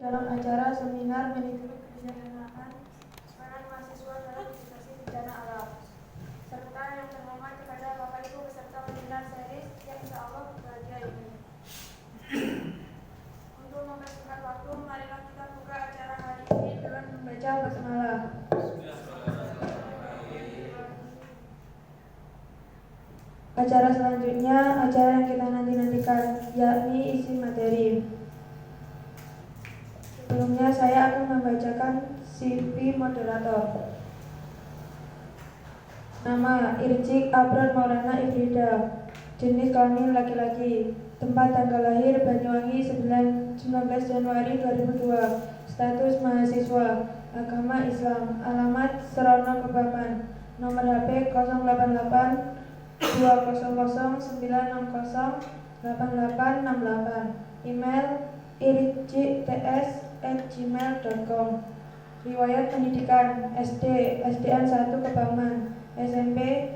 dalam acara seminar manajemen kebencanaan peran mahasiswa dalam mitigasi bencana alam, serta yang terhormat kepada Bapak Ibu peserta webinar series yang insya Allah berbahagia ini. Untuk mempersingkat waktu, marilah kita buka acara hari ini dengan membaca basmalah. Acara selanjutnya, acara yang kita nantikan, yakni isi materi. Sebelumnya saya akan membacakan CV moderator. Nama Irjik Abrar Maulana Ifrida. Jenis kelamin laki-laki. Tempat tanggal lahir Banyuwangi 19 Januari 2002. Status mahasiswa. Agama Islam. Alamat Serono Kebapan. Nomor HP 088 20096608868. Email irjikts@gmail.com. Riwayat pendidikan SD, SDN 1 Kebaman, SMP,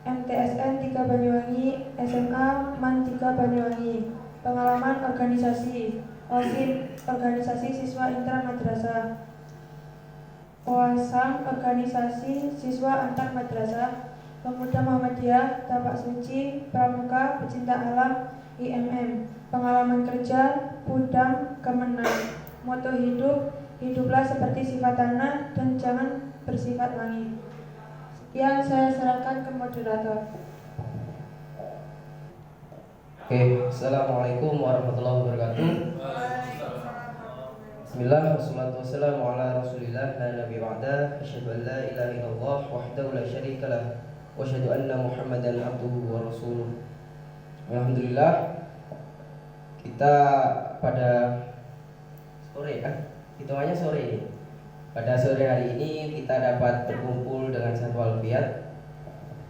MTSN 3 Banyuwangi, SMA MAN 3 Banyuwangi. Pengalaman organisasi, OSIM, organisasi siswa intra madrasah, OASAM, organisasi siswa antar madrasah, Pemuda Muhammadiyah, Tapak Suci, Pramuka, Pecinta Alam, IMM. Pengalaman kerja, Pudam, Kemenang. Moto hidup, hiduplah seperti sifat tanah dan jangan bersifat langit. Sekian saya serahkan ke moderator. Oke, assalamualaikum warahmatullahi wabarakatuh. Bismillah, wassalatu wassalamu ala rasulillah, la nabi ba'da, asyhadu an la ilaha illallah wahdahu la syarika lah, wa asyhadu anna Muhammadan abduhu wa rasuluh. Alhamdulillah, kita pada sore hitungannya sore ini. Pada sore hari ini kita dapat berkumpul dengan satu alfiat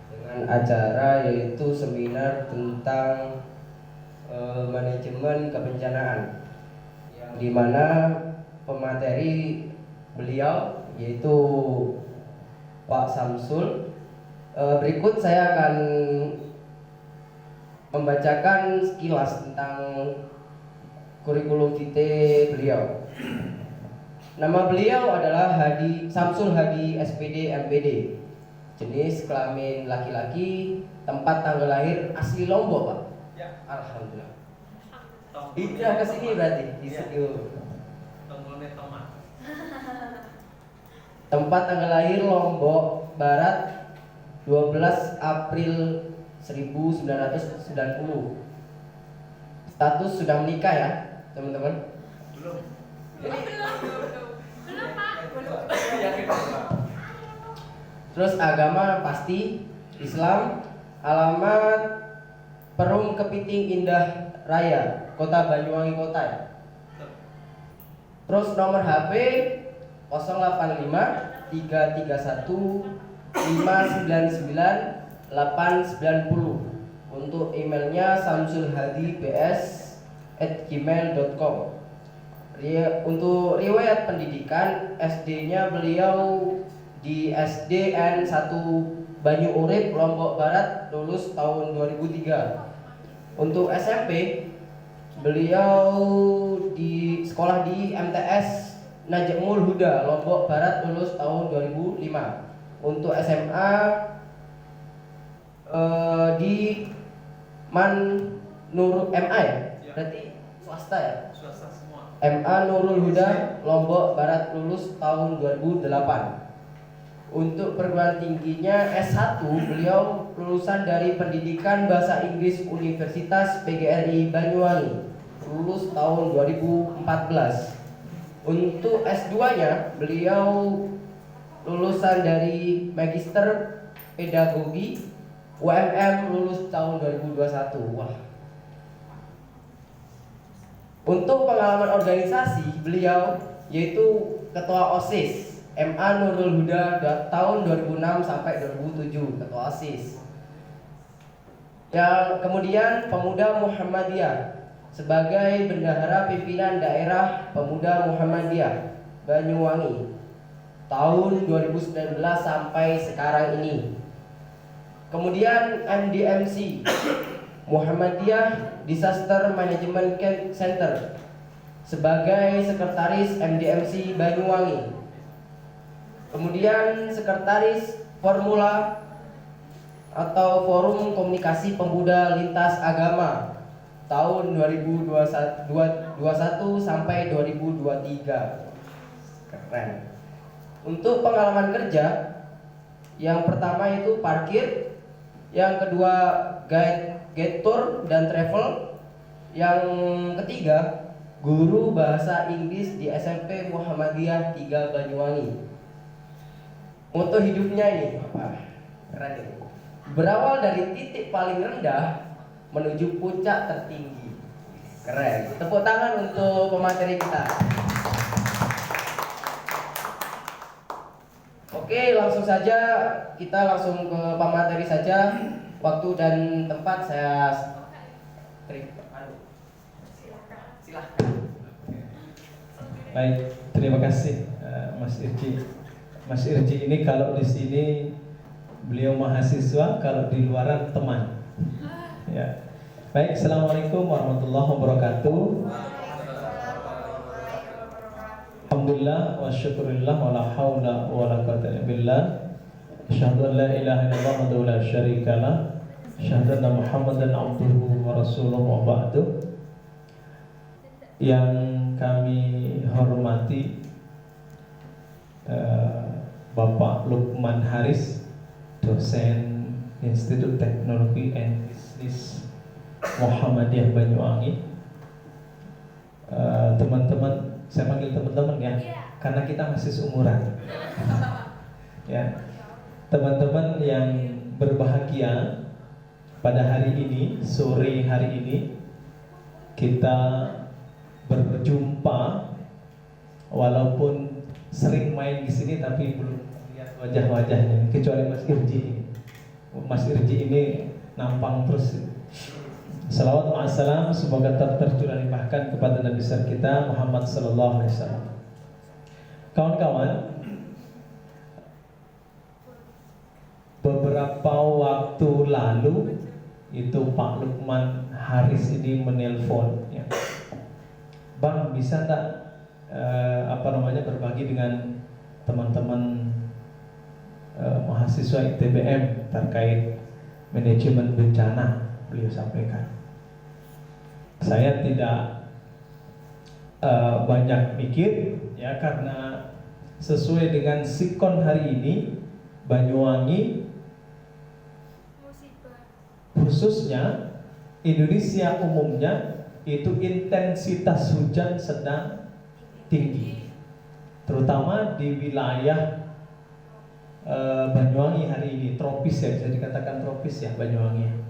dengan acara yaitu seminar tentang manajemen kebencanaan, yang dimana pemateri beliau yaitu Pak Samsul. Berikut saya akan membacakan sekilas tentang kurikulum vitae beliau. Nama beliau adalah Samsul Hadi SPD MPD. Jenis kelamin laki-laki, tempat tanggal lahir asli Lombok, Pak. Ya, Alhamdulillah. Hijrah ke sini berarti di studio. Tempat tanggal lahir Lombok Barat 12 April 1990. Status sudah menikah ya, teman-teman? Belum. Belum Pak. Terus agama pasti Islam. Alamat Perum Kepiting Indah Raya, Kota Banyuwangi Kota ya. Terus nomor HP 085 331 599 890. Untuk emailnya samsulhadibs@gmail.com. Untuk riwayat pendidikan, SD-nya beliau di SDN 1 Banyu Urip, Lombok Barat, lulus tahun 2003. Untuk SMP, beliau di sekolah di MTS Najmul Huda, Lombok Barat, lulus tahun 2005. Untuk SMA di MAN Nurul MA ya? Berarti swasta ya? Swasta semua. MA Nurul Huda, Lombok Barat, lulus tahun 2008. Untuk perguruan tingginya S1, beliau lulusan dari Pendidikan Bahasa Inggris Universitas PGRI Banyuwangi, lulus tahun 2014. Untuk S2-nya, beliau lulusan dari Magister Pedagogi UMM, lulus tahun 2021. Wah. Untuk pengalaman organisasi beliau yaitu Ketua OSIS MA Nurul Huda tahun 2006 sampai 2007, Ketua OSIS. Yang kemudian Pemuda Muhammadiyah sebagai Bendahara Pimpinan Daerah Pemuda Muhammadiyah Banyuwangi tahun 2019 sampai sekarang ini. Kemudian MDMC Muhammadiyah Disaster Management Center sebagai Sekretaris MDMC Banyuwangi. Kemudian Sekretaris Formula atau Forum Komunikasi Pemuda Lintas Agama tahun 2021 sampai 2023. Keren. Untuk pengalaman kerja, yang pertama itu parkir, yang kedua guide tour dan travel, yang ketiga guru bahasa Inggris di SMP Muhammadiyah 3 Banyuwangi. Moto hidupnya ini apa? Keren ini. Berawal dari titik paling rendah menuju puncak tertinggi. Keren. Tepuk tangan untuk pemateri kita. Oke, langsung saja kita langsung ke pemateri saja. Waktu dan tempat saya silahkan. Baik, terima kasih Mas Irji. Mas Irji ini kalau di sini beliau mahasiswa, kalau di luaran teman. Ya. Baik, assalamualaikum warahmatullahi wabarakatuh. Alhamdulillah wa syukurillah wa la hawla wa la quwwata illa billah. Asyhadu an la ilaha illallah wa la syarika lah. Asyhadu anna Muhammadan abduhu wa rasuluhu wa ba'du. Yang kami hormati Bapak Lukman Haris, dosen Institut Teknologi and Bisnis Muhammadiyah Banyuwangi. Teman-teman, saya panggil teman-teman ya, karena kita masih seumuran. Ya, teman-teman yang berbahagia, pada hari ini, sore hari ini, kita berjumpa, walaupun sering main di sini tapi belum lihat wajah-wajahnya, kecuali Mas Irji. Mas Irji ini nampang terus. Salawat ma'assalam, semoga tercurah limpahkan kepada Nabi besar kita Muhammad sallallahu alaihi wasallam. Kawan-kawan, beberapa waktu lalu itu Pak Lukman Haris ini menelpon ya. Bang, bisa enggak berbagi dengan teman-teman mahasiswa ITBM terkait manajemen bencana, beliau sampaikan. Saya tidak banyak mikir ya, karena sesuai dengan sikon hari ini Banyuwangi, khususnya Indonesia umumnya, itu intensitas hujan sedang tinggi, terutama di wilayah Banyuwangi hari ini, tropis ya, bisa dikatakan tropis ya Banyuwangi.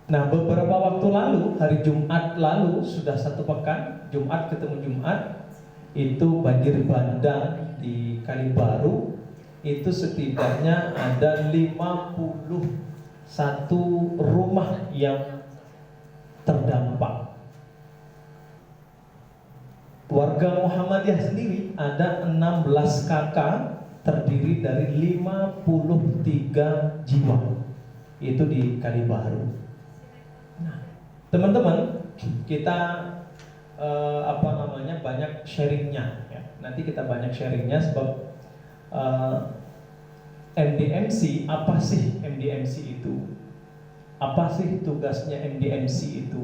Nah, beberapa waktu lalu, hari Jumat lalu, sudah satu pekan, Jumat ketemu Jumat, itu banjir bandang di Kalibaru, itu setidaknya ada 51 rumah yang terdampak. Warga Muhammadiyah sendiri ada 16 kakak, terdiri dari 53 jiwa. Itu di Kalibaru. Nah, teman-teman, kita banyak sharingnya ya. Nanti kita banyak sharingnya sebab MDMC, apa sih MDMC itu? Apa sih tugasnya MDMC itu?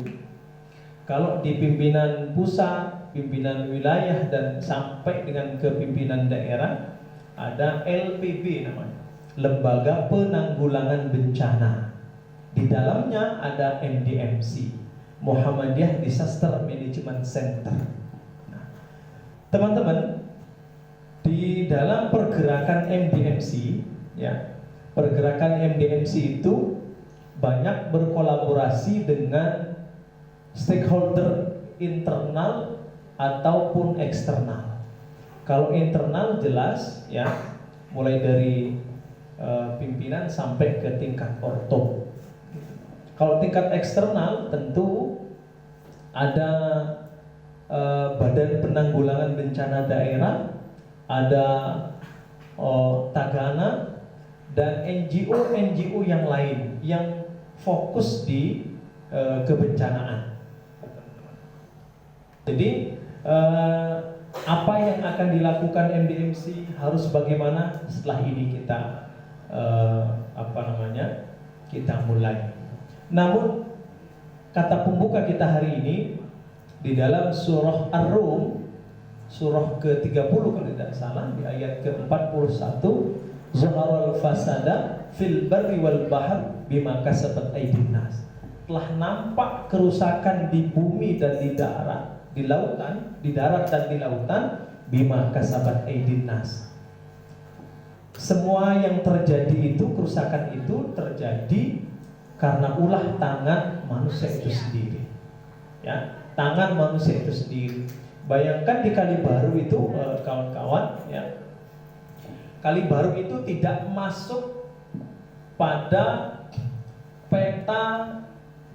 Kalau di pimpinan pusat, pimpinan wilayah, dan sampai dengan ke pimpinan daerah, ada LPB namanya, Lembaga Penanggulangan Bencana. Di dalamnya ada MDMC, Muhammadiyah Disaster Management Center. Nah, teman-teman, di dalam pergerakan MDMC, ya, pergerakan MDMC itu banyak berkolaborasi dengan stakeholder internal ataupun eksternal. Kalau internal jelas ya, mulai dari pimpinan sampai ke tingkat orto. Kalau tingkat eksternal tentu ada Badan Penanggulangan Bencana Daerah, ada Tagana, dan NGO yang lain yang fokus di kebencanaan. Jadi apa yang akan dilakukan MDMC harus bagaimana setelah ini kita kita mulai. Namun kata pembuka kita hari ini di dalam surah Ar-Rum, surah ke-30 kalau tidak salah, di ayat ke-41, Zaharal fasada fil barri wal bahr bima kasabat aydin nas. Telah nampak kerusakan di bumi dan di darat, di lautan, di darat dan di lautan, bima kasabat aydin nas. Semua yang terjadi itu, kerusakan itu terjadi karena ulah tangan manusia itu sendiri. Ya, tangan manusia itu sendiri. Bayangkan di Kali Baru itu kawan-kawan, ya. Kali Baru itu tidak masuk pada peta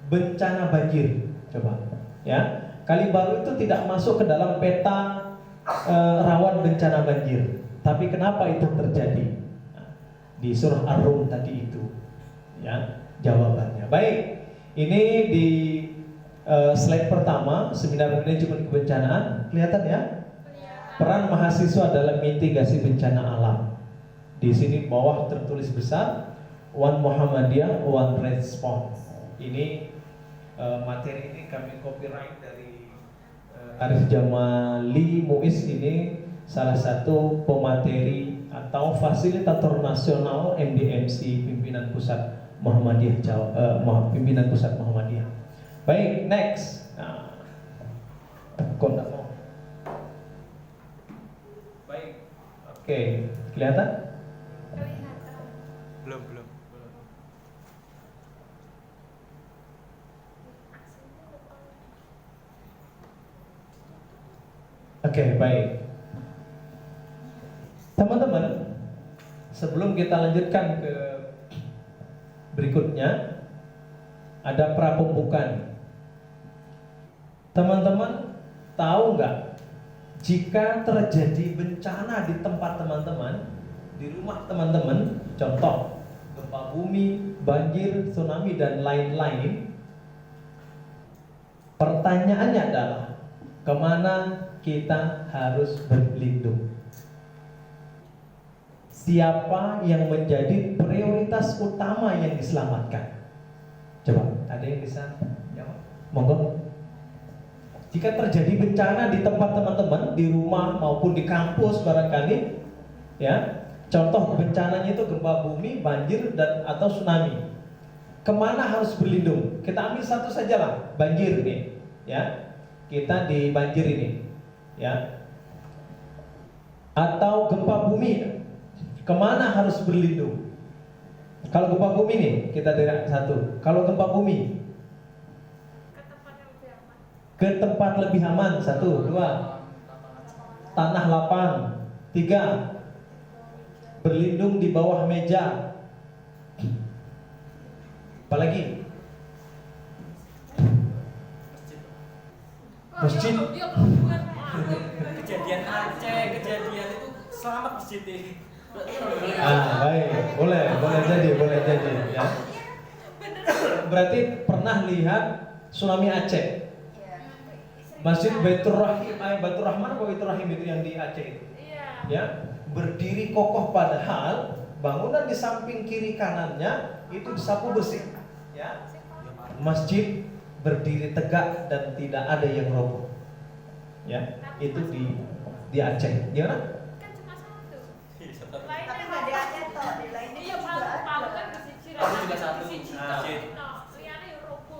bencana banjir. Coba, ya. Kali Baru itu tidak masuk ke dalam peta rawan bencana banjir. Tapi kenapa itu terjadi? Nah, di surah Ar-Rum tadi itu, ya, jawabannya. Baik, ini di slide pertama, seminar manajemen kebencanaan, kelihatan ya? Peran mahasiswa dalam mitigasi bencana alam. Di sini bawah tertulis besar, One Muhammadiyah, One Response. Ini materi ini kami copyright dari Arif Jamali Muiz, ini salah satu pemateri atau fasilitator nasional MDMC pimpinan pusat Muhammadiyah pimpinan pusat Muhammadiyah. Baik, next. Nah, kok enggak mau? Baik, oke, kelihatan? Belum. Oke, baik. Teman-teman, sebelum kita lanjutkan ke berikutnya, ada prapembukaan. Teman-teman tahu nggak, jika terjadi bencana di tempat teman-teman, di rumah teman-teman, contoh gempa bumi, banjir, tsunami dan lain-lain, pertanyaannya adalah kemana kita harus berlindung? Siapa yang menjadi prioritas utama yang diselamatkan? Coba, ada yang bisa jawab? Monggo. Jika terjadi bencana di tempat teman-teman, di rumah maupun di kampus barangkali, ya, contoh bencananya itu gempa bumi, banjir dan atau tsunami. Kemana harus berlindung? Kita ambil satu saja lah, banjir ini, ya. Kita di banjir ini, ya. Atau gempa bumi, kemana harus berlindung? Kalau gempa bumi nih, kita dengar satu. Kalau gempa bumi, ke tempat lebih aman. Satu, dua, tanah lapang. Tiga, berlindung di bawah meja. Apalagi? Masjid. Kejadian Aceh, kejadian itu selamat masjid ini. Baik, boleh jadi ya. Berarti pernah lihat tsunami Aceh? Masjid Baitur Rahman atau Baitur Rahim itu yang di Aceh itu? Ya, berdiri kokoh padahal bangunan di samping kiri kanannya itu disapu bersih. Ya, masjid berdiri tegak dan tidak ada yang roboh. Ya, itu di Aceh. Gimana?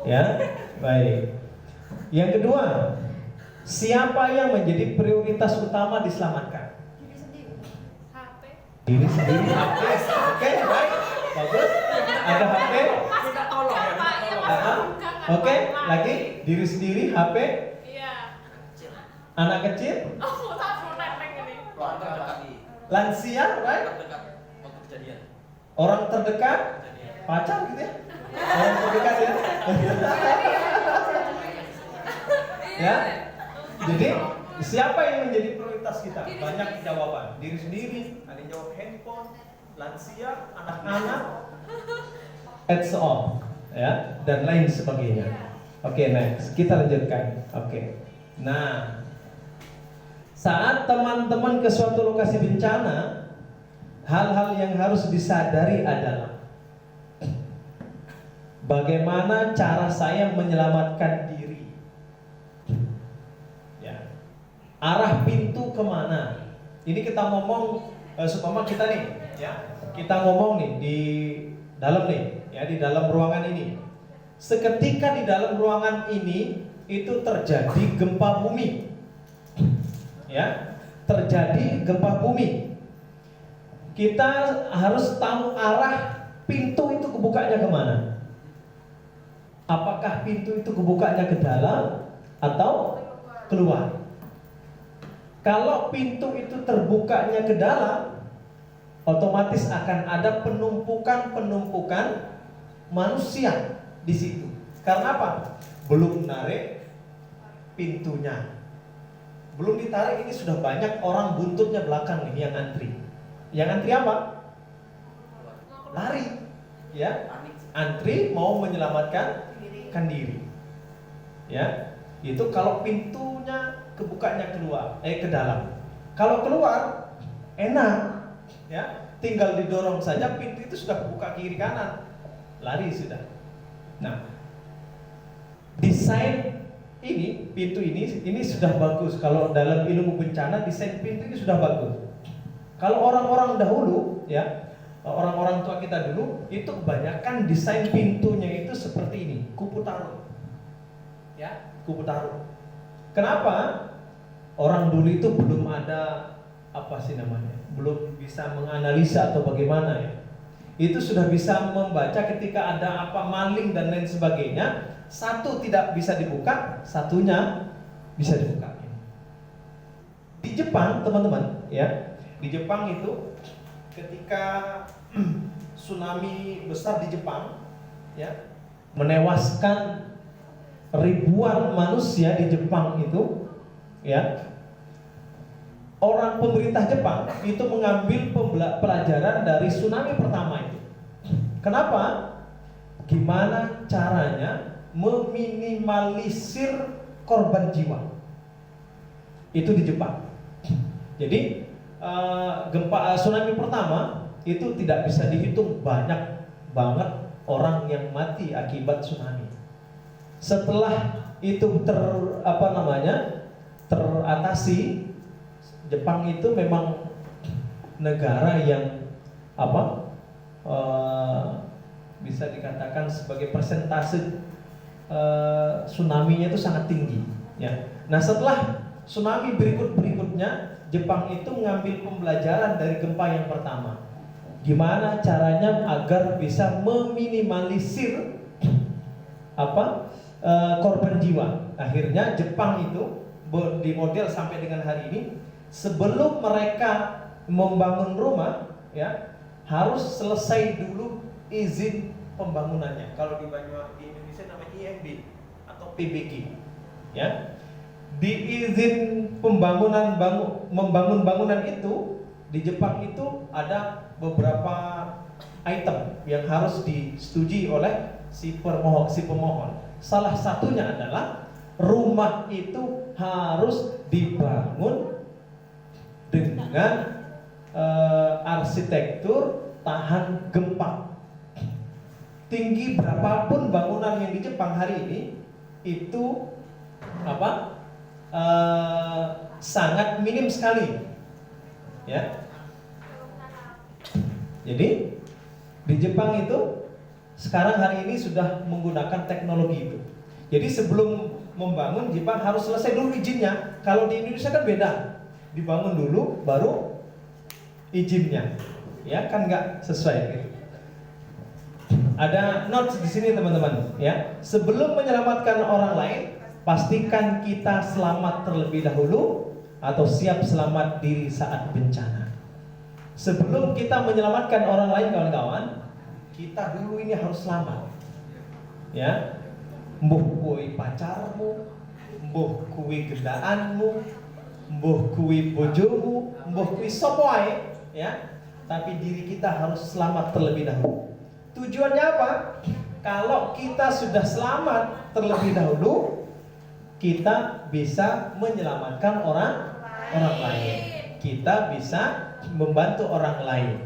Ya, baik. Yang kedua, siapa yang menjadi prioritas utama diselamatkan? Diri sendiri. HP. Oke, baik. Bagus. Ada HP. Kita tolong ya. Oke, lagi diri sendiri, HP. Anak kecil. Lansia, right? Orang terdekat. Pacar gitu ya? Orang terdekat ya? Ya. Jadi siapa yang menjadi prioritas kita? Banyak jawaban. Diri sendiri, ada yang jawab handphone, lansia, anak-anak, and so on, ya, dan lain sebagainya. Oke, next kita lanjutkan. Oke. Nah, saat teman-teman ke suatu lokasi bencana, hal-hal yang harus disadari adalah bagaimana cara saya menyelamatkan diri. Ya. Arah pintu kemana? Ini kita ngomong, supaya kita nih, ya, kita ngomong nih di dalam nih, ya, di dalam ruangan ini. Seketika di dalam ruangan ini itu terjadi gempa bumi, ya, terjadi gempa bumi. Kita harus tahu arah pintu itu kebukanya kemana. Apakah pintu itu kebukanya ke dalam atau keluar? Kalau pintu itu terbukanya ke dalam, otomatis akan ada penumpukan manusia di situ. Karena apa? Belum narik pintunya, belum ditarik, ini sudah banyak orang buntutnya belakang nih yang antri. Yang antri apa? Lari, ya, antri mau menyelamatkan diri. Ya, itu kalau pintunya kebukanya ke dalam. Kalau keluar enak, ya, tinggal didorong saja pintu itu sudah kebuka kiri kanan, lari sudah. Nah, desain ini, pintu ini sudah bagus. Kalau dalam ilmu bencana, desain pintu ini sudah bagus. Kalau orang-orang dahulu, ya, orang-orang tua kita dulu, itu kebanyakan desain pintunya itu seperti ini, kupu taruh. Ya, kupu taruh. Kenapa? Orang dulu itu belum ada apa sih namanya? Belum bisa menganalisa atau bagaimana, ya. Itu sudah bisa membaca ketika ada apa maling dan lain sebagainya. Satu tidak bisa dibuka, satunya bisa dibuka. Di Jepang, teman-teman, ya, di Jepang itu ketika tsunami besar di Jepang, ya, menewaskan ribuan manusia di Jepang itu, ya, orang pemerintah Jepang itu mengambil pelajaran dari tsunami pertama itu. Kenapa? Gimana caranya meminimalisir korban jiwa? Itu di Jepang. Jadi gempa tsunami pertama itu tidak bisa dihitung, banyak banget orang yang mati akibat tsunami. Setelah itu teratasi, Jepang itu memang negara yang bisa dikatakan sebagai persentase tsunami-nya itu sangat tinggi, ya. Nah, setelah tsunami berikutnya, Jepang itu mengambil pembelajaran dari gempa yang pertama. Gimana caranya agar bisa meminimalisir korban jiwa. Akhirnya Jepang itu di model sampai dengan hari ini, sebelum mereka membangun rumah, ya, harus selesai dulu izin pembangunannya. Kalau di Indonesia namanya IMB atau PBG, ya. Di izin membangun bangunan itu di Jepang itu ada beberapa item yang harus disetujui oleh si pemohon. Salah satunya adalah rumah itu harus dibangun dengan arsitektur tahan gempa. Tinggi berapapun bangunan yang di Jepang hari ini itu sangat minim sekali, ya. Jadi di Jepang itu sekarang hari ini sudah menggunakan teknologi itu. Jadi sebelum membangun, Jepang harus selesai dulu izinnya. Kalau di Indonesia kan beda, dibangun dulu baru izinnya, ya kan nggak sesuai gitu. Ada notes di sini, teman-teman, ya. Sebelum menyelamatkan orang lain, pastikan kita selamat terlebih dahulu atau siap selamat diri saat bencana. Sebelum kita menyelamatkan orang lain, kawan-kawan, kita dulu ini harus selamat, ya. Mbuh kuwi pacarmu, mbuh kuwi gendaanmu, mbuh kuwi bojomu, mbuh kuwi sapa ae, ya. Tapi diri kita harus selamat terlebih dahulu. Tujuannya apa? Kalau kita sudah selamat terlebih dahulu, kita bisa menyelamatkan orang lain. Kita bisa membantu orang lain.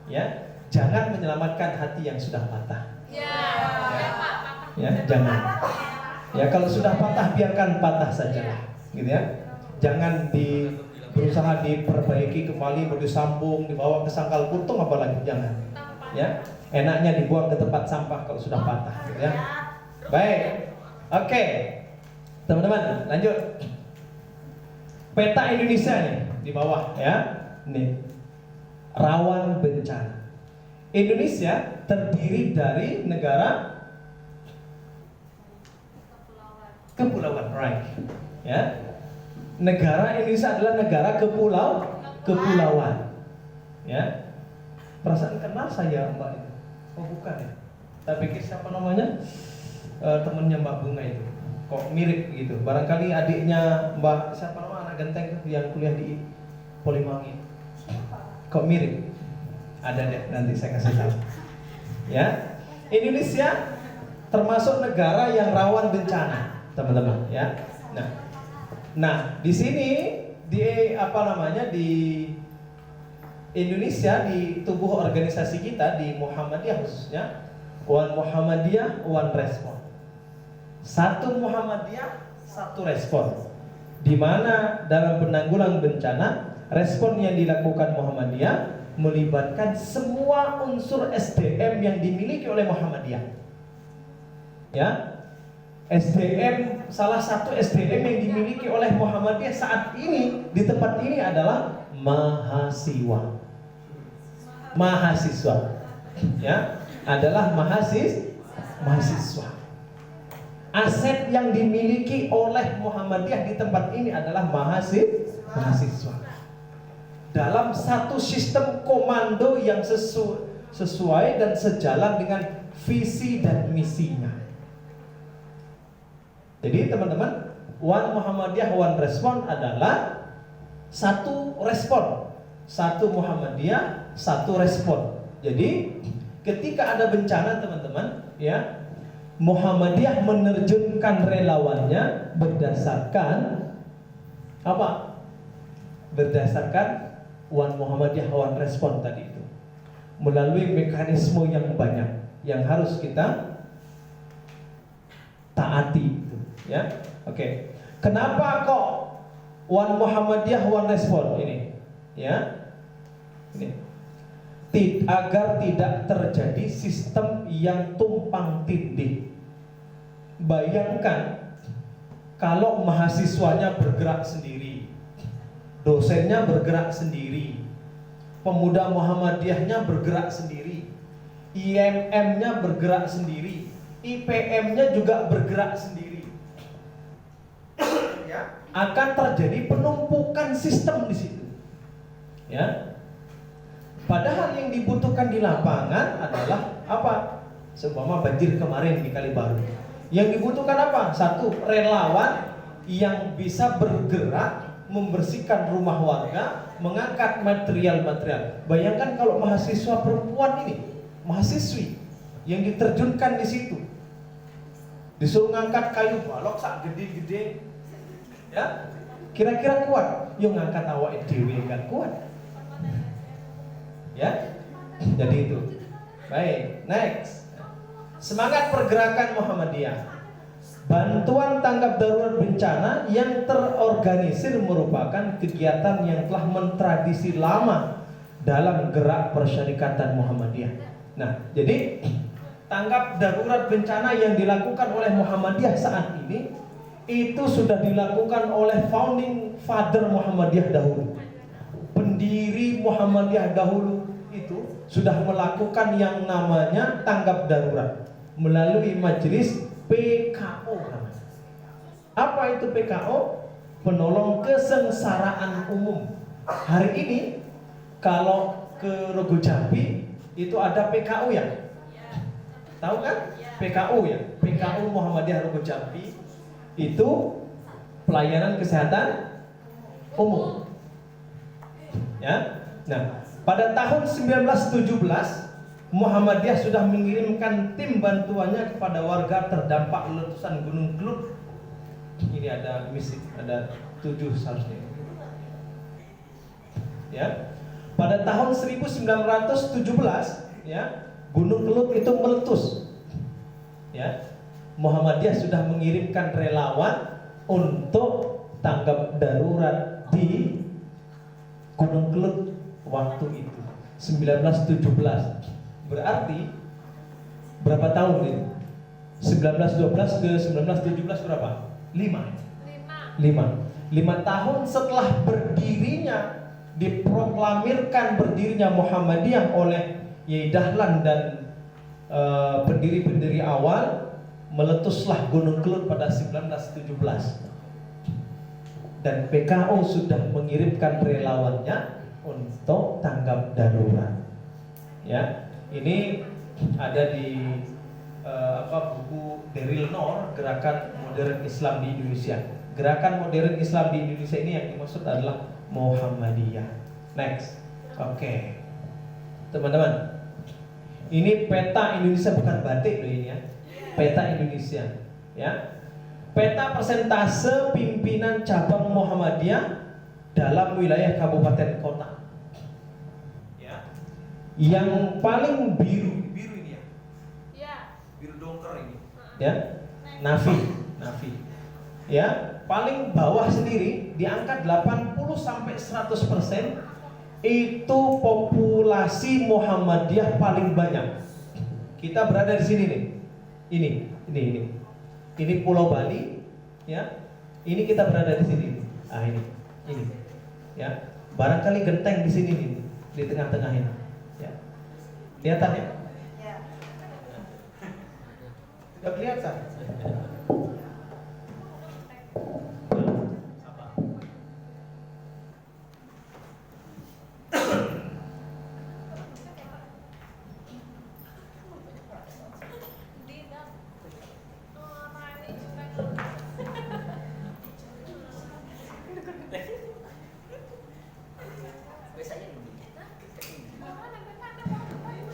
Ya, jangan menyelamatkan hati yang sudah patah. Ya, jangan. Ya, kalau sudah patah biarkan patah saja, gitu ya. Jangan berusaha diperbaiki kembali, mau disambung, dibawa ke sangkal putung apalagi, jangan. Ya, enaknya dibuang ke tempat sampah kalau sudah patah, gitu ya. Baik, oke, teman-teman, lanjut. Peta Indonesia nih di bawah ya, nih rawan bencana. Indonesia terdiri dari negara kepulauan, right? Ya, negara Indonesia adalah negara kepulauan. Ya, perasaan kenal saya Mbak itu. Oh bukan ya? Tapi pikir siapa namanya? Temennya Mbak Bunga itu. Kok mirip gitu? Barangkali adiknya Mbak siapa nama anak genteng yang kuliah di Polimangi. Kok mirip? Ada deh, nanti saya kasih tahu. Ya, Indonesia termasuk negara yang rawan bencana, teman-teman. Ya, nah di sini di Indonesia, di tubuh organisasi kita di Muhammadiyah khususnya, One Muhammadiyah, One Respon. Satu Muhammadiyah, satu respon. Di mana dalam penanggulangan bencana, respon yang dilakukan Muhammadiyah melibatkan semua unsur SDM yang dimiliki oleh Muhammadiyah. Ya, SDM, salah satu SDM yang dimiliki oleh Muhammadiyah saat ini di tempat ini adalah mahasiswa. Ya, adalah mahasiswa. Aset yang dimiliki oleh Muhammadiyah di tempat ini adalah mahasiswa. Dalam satu sistem komando yang sesuai dan sejalan dengan visi dan misinya. Jadi teman-teman, One Muhammadiyah, One Respon adalah satu respon, satu Muhammadiyah, satu respon. Jadi ketika ada bencana teman-teman, ya, Muhammadiyah menerjunkan relawannya berdasarkan apa? Berdasarkan One Muhammadiyah, One Respon tadi itu, melalui mekanisme yang banyak yang harus kita taati itu, ya. Oke. Kenapa kok One Muhammadiyah, One Respon ini? Ya. Ini agar tidak terjadi sistem yang tumpang tindih. Bayangkan kalau mahasiswanya bergerak sendiri, dosennya bergerak sendiri, pemuda Muhammadiyahnya bergerak sendiri, IMM-nya bergerak sendiri, IPM-nya juga bergerak sendiri. Ya, akan terjadi penumpukan sistem di situ. Ya. Padahal yang dibutuhkan di lapangan adalah apa? Seumpama banjir kemarin di Kalibaru. Yang dibutuhkan apa? Satu, relawan yang bisa bergerak membersihkan rumah warga, mengangkat material-material. Bayangkan kalau mahasiswa perempuan ini, mahasiswi yang diterjunkan di situ, disuruh ngangkat kayu balok sak gede-gede, ya, kira-kira kuat? Yo ngangkat awak dhewe kan kuat, ya. Jadi itu. Baik, next. Semangat pergerakan Muhammadiyah. Bantuan tanggap darurat bencana yang terorganisir merupakan kegiatan yang telah mentradisi lama dalam gerak persyarikatan Muhammadiyah. Nah, jadi tanggap darurat bencana yang dilakukan oleh Muhammadiyah saat ini itu sudah dilakukan oleh founding father Muhammadiyah dahulu. Pendiri Muhammadiyah dahulu itu sudah melakukan yang namanya tanggap darurat melalui majelis PKO. Apa itu PKO? Penolong kesengsaraan umum. Hari ini kalau ke Rogo Jambi itu ada PKO ya? Tahu kan? PKO ya? PKO Muhammadiyah Rogo Jambi itu pelayanan kesehatan umum. Ya. Nah, pada tahun 1917 Muhammadiyah sudah mengirimkan tim bantuannya kepada warga terdampak letusan Gunung Kelut Ini ada misi, ada 7 seharusnya. Ya. Pada tahun 1917 ya, Gunung Kelut itu meletus. Ya. Muhammadiyah sudah mengirimkan relawan untuk tanggap darurat di Gunung Kelut waktu itu 1917. Berarti berapa tahun ini? 1912 ke 1917 berapa? 5 tahun setelah berdirinya, diproklamirkan berdirinya Muhammadiyah oleh Yai Dahlan dan pendiri-pendiri awal, meletuslah Gunung Kelut pada 1917. Dan PKO sudah mengirimkan relawannya untuk tanggap darurat. Ya, ini ada di buku Daryl Noor, Gerakan Modern Islam di Indonesia. Gerakan Modern Islam di Indonesia ini yang dimaksud adalah Muhammadiyah. Next. Oke. Teman-teman, ini peta Indonesia, bukan batik loh ini ya. Peta Indonesia, ya. Peta persentase pimpinan cabang Muhammadiyah dalam wilayah kabupaten kota. Ya. Yang paling biru ini ya. Biru dongker ini. Ya. Nafi. Ya, paling bawah sendiri di angka 80 sampai 100% itu populasi Muhammadiyah paling banyak. Kita berada di sini nih. Ini Pulau Bali, ya. Ini kita berada di sini. Ah ini. Ya. Barangkali genteng di sini nih, di tengah-tengah ini. Ya. Kelihatan ya? Ya. Sudah kelihatan.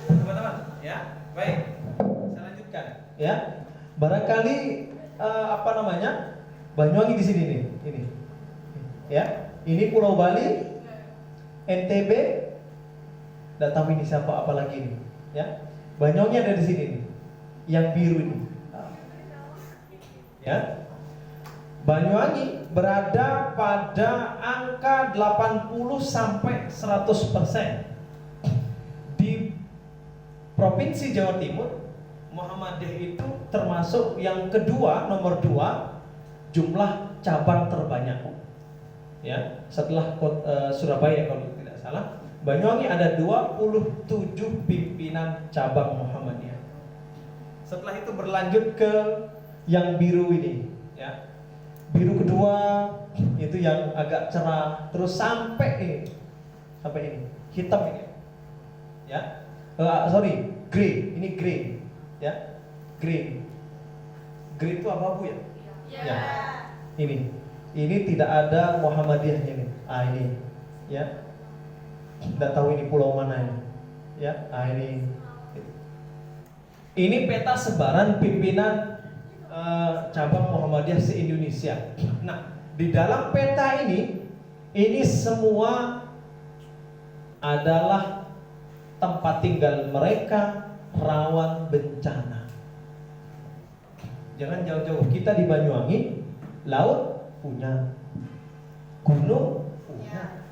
Teman-teman, ya, baik. Saya lanjutkan, ya. Barangkali Banyuwangi di sini nih, ini, ya. Ini Pulau Bali, NTB. Nggak tahu ini siapa, apalagi ini, ya. Banyuwangi ada di sini nih, yang biru ini, ya. Banyuwangi berada pada angka 80 sampai 100%. Di Provinsi Jawa Timur, Muhammadiyah itu termasuk yang kedua, nomor 2 jumlah cabang terbanyak. Ya, setelah Surabaya kalau tidak salah. Banyuwangi ada 27 pimpinan cabang Muhammadiyah. Setelah itu berlanjut ke yang biru ini, ya. Biru kedua itu yang agak cerah, terus sampai ini, hitam ini, ya. Grey, ini grey, ya. Green itu abu-abu ya? Ya. Ini tidak ada Muhammadiyahnya ini. Ini, ya. Tidak tahu ini pulau mana ini, ya. Ini peta sebaran pimpinan cabang Muhammadiyah se-Indonesia. Nah, di dalam peta ini semua adalah tempat tinggal mereka, rawan bencana. Jangan jauh-jauh, kita di Banyuwangi, laut punya, gunung punya,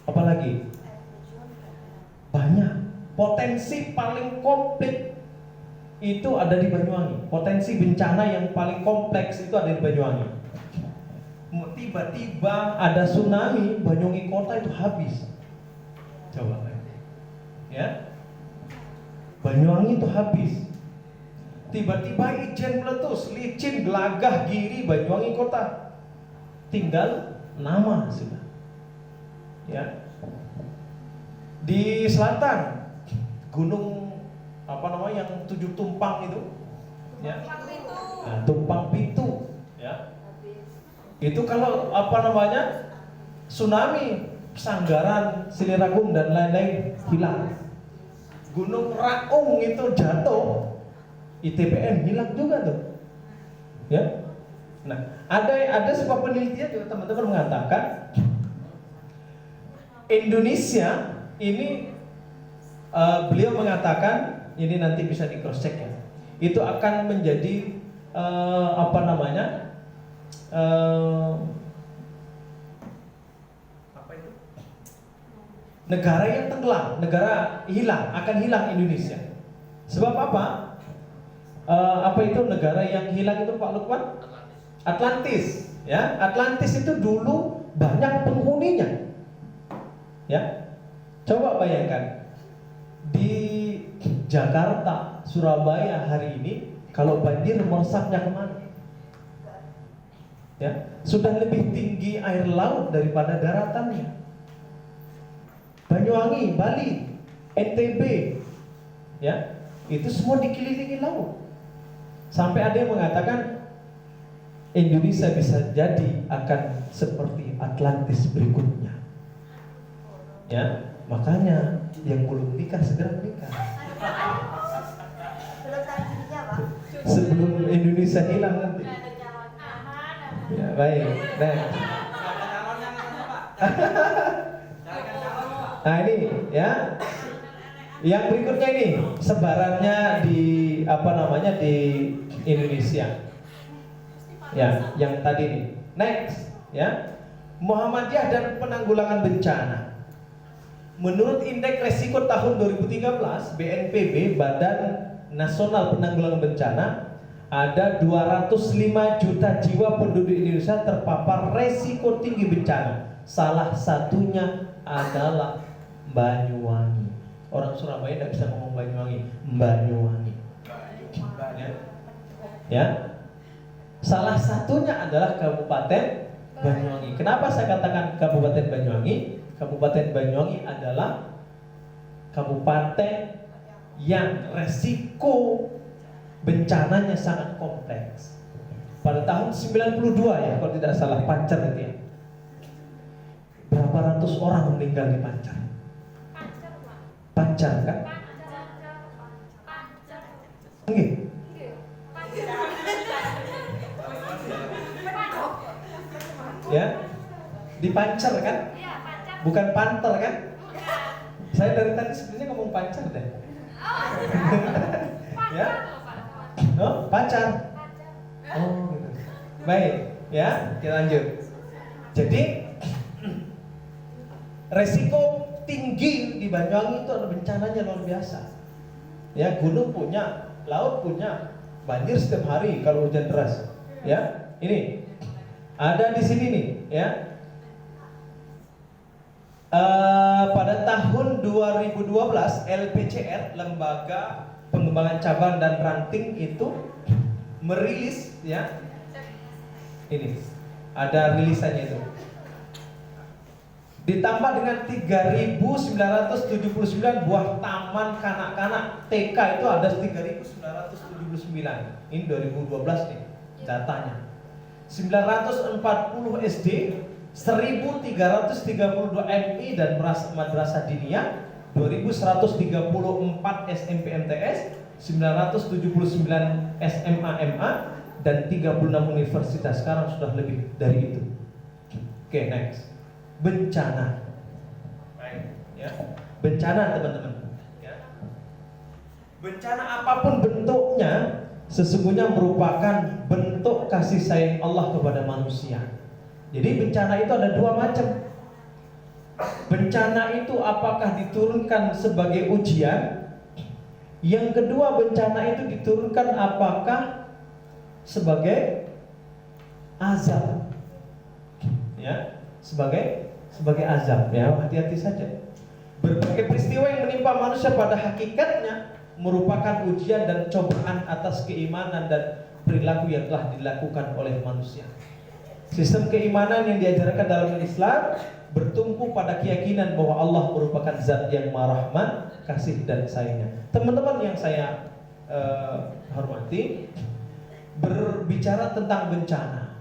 apalagi banyak. Potensi paling komplit itu ada di Banyuwangi. Potensi bencana yang paling kompleks itu ada di Banyuwangi. Tiba-tiba ada tsunami, Banyuwangi kota itu habis. Coba, ya. Banyuwangi itu habis. Tiba-tiba Ijen meletus, licin, gelagah, giri, Banyuwangi kota tinggal nama sudah. Ya. Di selatan, gunung yang 7 tumpang itu, ya. Nah, Tumpang Pitu, ya. Itu kalau tsunami, Sanggaran, Siliragung dan lain-lain hilang. Gunung Raung itu jatuh, ITPN hilang juga tuh, ya. Nah, ada sebuah penelitian juga teman-teman mengatakan Indonesia ini beliau mengatakan ini nanti bisa di cross check ya. Itu akan menjadi negara yang tenggelam, negara akan hilang Indonesia. Sebab apa? Apa itu negara yang hilang itu Pak Lukman? Atlantis. Ya, Atlantis itu dulu banyak penghuninya. Ya, coba bayangkan di Jakarta, Surabaya hari ini kalau banjir meresapnya kemana? Ya, sudah lebih tinggi air laut daripada daratannya. Banyuwangi, Bali, NTB, ya, itu semua dikelilingi laut. Sampai ada yang mengatakan Indonesia bisa jadi akan seperti Atlantis berikutnya. Ya, makanya yang belum nikah segera menikah. Sebelum Indonesia hilang nanti. Ya, baik. Nah ini ya, yang berikutnya ini sebarannya di di Indonesia. Ya, yang tadi nih. Next, ya, Muhammadiyah dan penanggulangan bencana. Menurut Indeks Resiko tahun 2013 BNPB, Badan Nasional Penanggulangan Bencana, ada 205 juta jiwa penduduk Indonesia terpapar resiko tinggi bencana. Salah satunya adalah Banyuwangi. Orang Surabaya tidak bisa ngomong Banyuwangi, Banyuwangi. Ya. Salah satunya adalah Kabupaten Banyuwangi. Kenapa saya katakan Kabupaten Banyuwangi? Kabupaten Banyuwangi adalah kabupaten yang resiko bencananya sangat kompleks. Pada tahun 92 ya, kalau tidak salah, Pancar itu ya. Berapa ratus orang meninggal di Pancar? Pancar kan? Nggih. Ya, di Pancar kan? Bukan Panter kan? Saya dari tadi sebenarnya ngomong Pancar deh. Ya? Oh, Pancar. Oh, gitu. Baik, ya, kita lanjut. Jadi resiko tinggi di Banyuwangi itu ada bencananya luar biasa. Ya, gunung punya, laut punya, banjir setiap hari kalau hujan deras. Ya, ini ada di sini nih, ya. Pada tahun 2012 LPCR, Lembaga Pengembangan Cabang dan Ranting, itu merilis, ya. Ini ada rilisannya itu. Ditambah dengan 3.979 buah taman kanak-kanak TK itu ada 3.979. Ini 2012 nih datanya. 940 SD, 1.332 MI dan madrasah diniyah, 2.134 SMP MTS, 979 SMA MA, dan 36 universitas. Sekarang sudah lebih dari itu. Oke, next. Bencana. Baik, ya. Bencana, teman-teman. Ya. Bencana apapun bentuknya sesungguhnya merupakan bentuk kasih sayang Allah kepada manusia. Jadi bencana itu ada dua macam. Bencana itu apakah diturunkan sebagai ujian? Yang kedua, bencana itu diturunkan apakah sebagai azab? Ya, sebagai azab. Ya, hati-hati saja. Berbagai peristiwa yang menimpa manusia pada hakikatnya merupakan ujian dan cobaan atas keimanan dan perilaku yang telah dilakukan oleh manusia. Sistem keimanan yang diajarkan dalam Islam bertumpu pada keyakinan bahwa Allah merupakan zat yang Maha Rahman, kasih dan sayangnya. Teman-teman yang saya hormati, berbicara tentang bencana,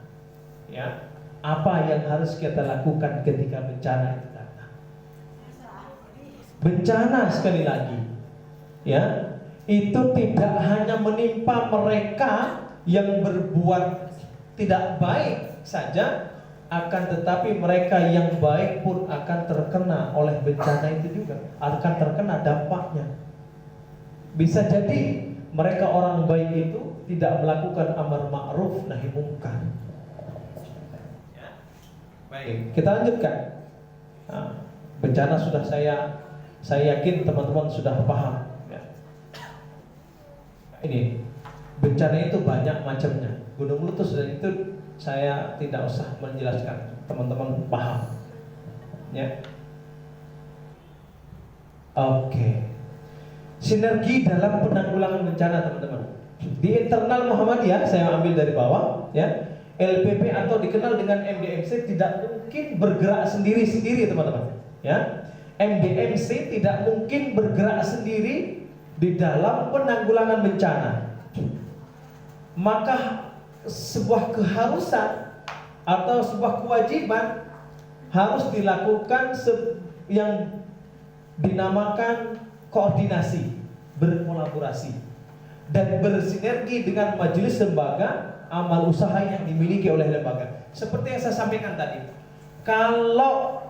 ya, apa yang harus kita lakukan ketika bencana itu datang? Bencana, sekali lagi, ya, itu tidak hanya menimpa mereka yang berbuat tidak baik saja, akan tetapi mereka yang baik pun akan terkena oleh bencana itu juga, akan terkena dampaknya. Bisa jadi mereka orang baik itu tidak melakukan amar ma'ruf nahi munkar. Ya. Baik, kita lanjutkan. Nah, bencana sudah saya yakin teman-teman sudah paham. Ya. Ini bencana itu banyak macamnya. Gunung meletus dan itu saya tidak usah menjelaskan, teman-teman paham. Ya. Oke. Sinergi dalam penanggulangan bencana, teman-teman. Di internal Muhammadiyah, saya ambil dari bawah, ya. LPP atau dikenal dengan MDMC tidak mungkin bergerak sendiri-sendiri, teman-teman. Ya. MDMC tidak mungkin bergerak sendiri di dalam penanggulangan bencana. Maka sebuah keharusan atau sebuah kewajiban harus dilakukan yang dinamakan koordinasi, berkolaborasi, dan bersinergi dengan majelis lembaga amal usaha yang dimiliki oleh lembaga. Seperti yang saya sampaikan tadi, kalau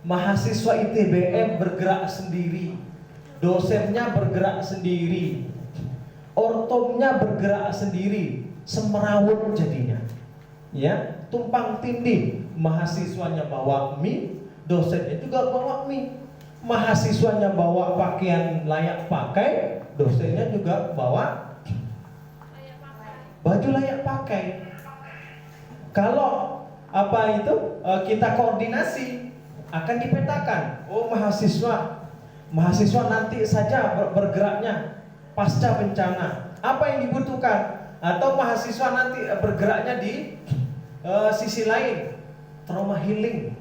mahasiswa ITBM bergerak sendiri, dosennya bergerak sendiri, ortomnya bergerak sendiri, semerawut jadinya, ya, tumpang tindih. Mahasiswanya bawa mie, dosennya juga bawa mie. Mahasiswanya bawa pakaian layak pakai, dosennya juga bawa baju layak pakai. Kalau kita koordinasi, akan dipetakan. Oh, mahasiswa nanti saja bergeraknya pasca bencana. Apa yang dibutuhkan? Atau mahasiswa nanti bergeraknya di sisi lain, trauma healing.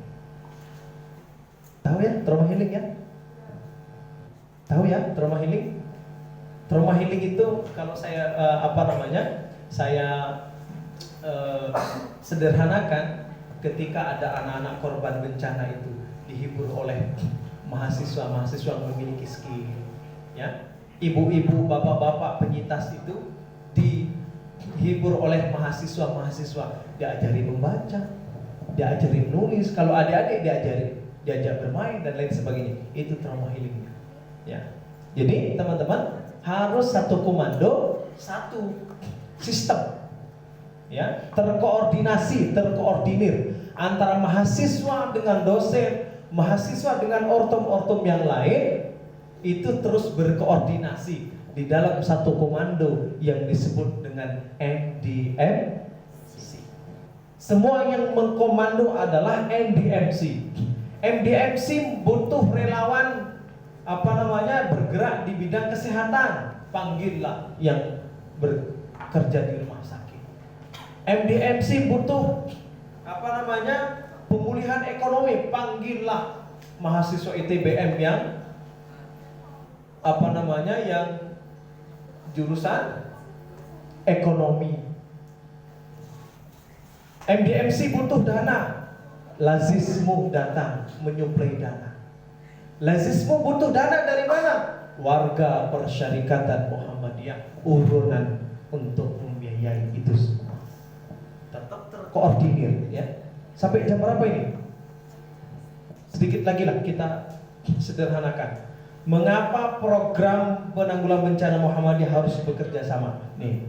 Tahu ya trauma healing ya? Tahu ya trauma healing? Trauma healing itu kalau saya saya sederhanakan, ketika ada anak-anak korban bencana itu dihibur oleh mahasiswa-mahasiswa yang memiliki skill, ya. Ibu-ibu, bapak-bapak penyintas itu dihibur oleh mahasiswa-mahasiswa, diajari membaca, diajari menulis, kalau adik-adik diajak bermain dan lain sebagainya. Itu trauma healingnya, ya. Jadi teman-teman harus satu komando, satu sistem, ya, terkoordinir antara mahasiswa dengan dosen, mahasiswa dengan ortom-ortom yang lain, itu terus berkoordinasi di dalam satu komando yang disebut dengan MDMC. Semua yang mengkomando adalah MDMC. MDMC butuh relawan bergerak di bidang kesehatan, panggillah yang bekerja di rumah sakit. MDMC butuh pemulihan ekonomi, panggillah mahasiswa ITBM yang yang jurusan ekonomi. MDMC butuh dana, Lazismu datang menyuplai dana. Lazismu butuh dana dari mana? Warga Persyarikatan Muhammadiyah urunan untuk membiayai itu semua. Tetap terkoordinir, ya. Sampai jam berapa ini? Sedikit lagi lah kita sederhanakan. Mengapa program penanggulangan bencana Muhammadiyah harus bekerja sama? Nih,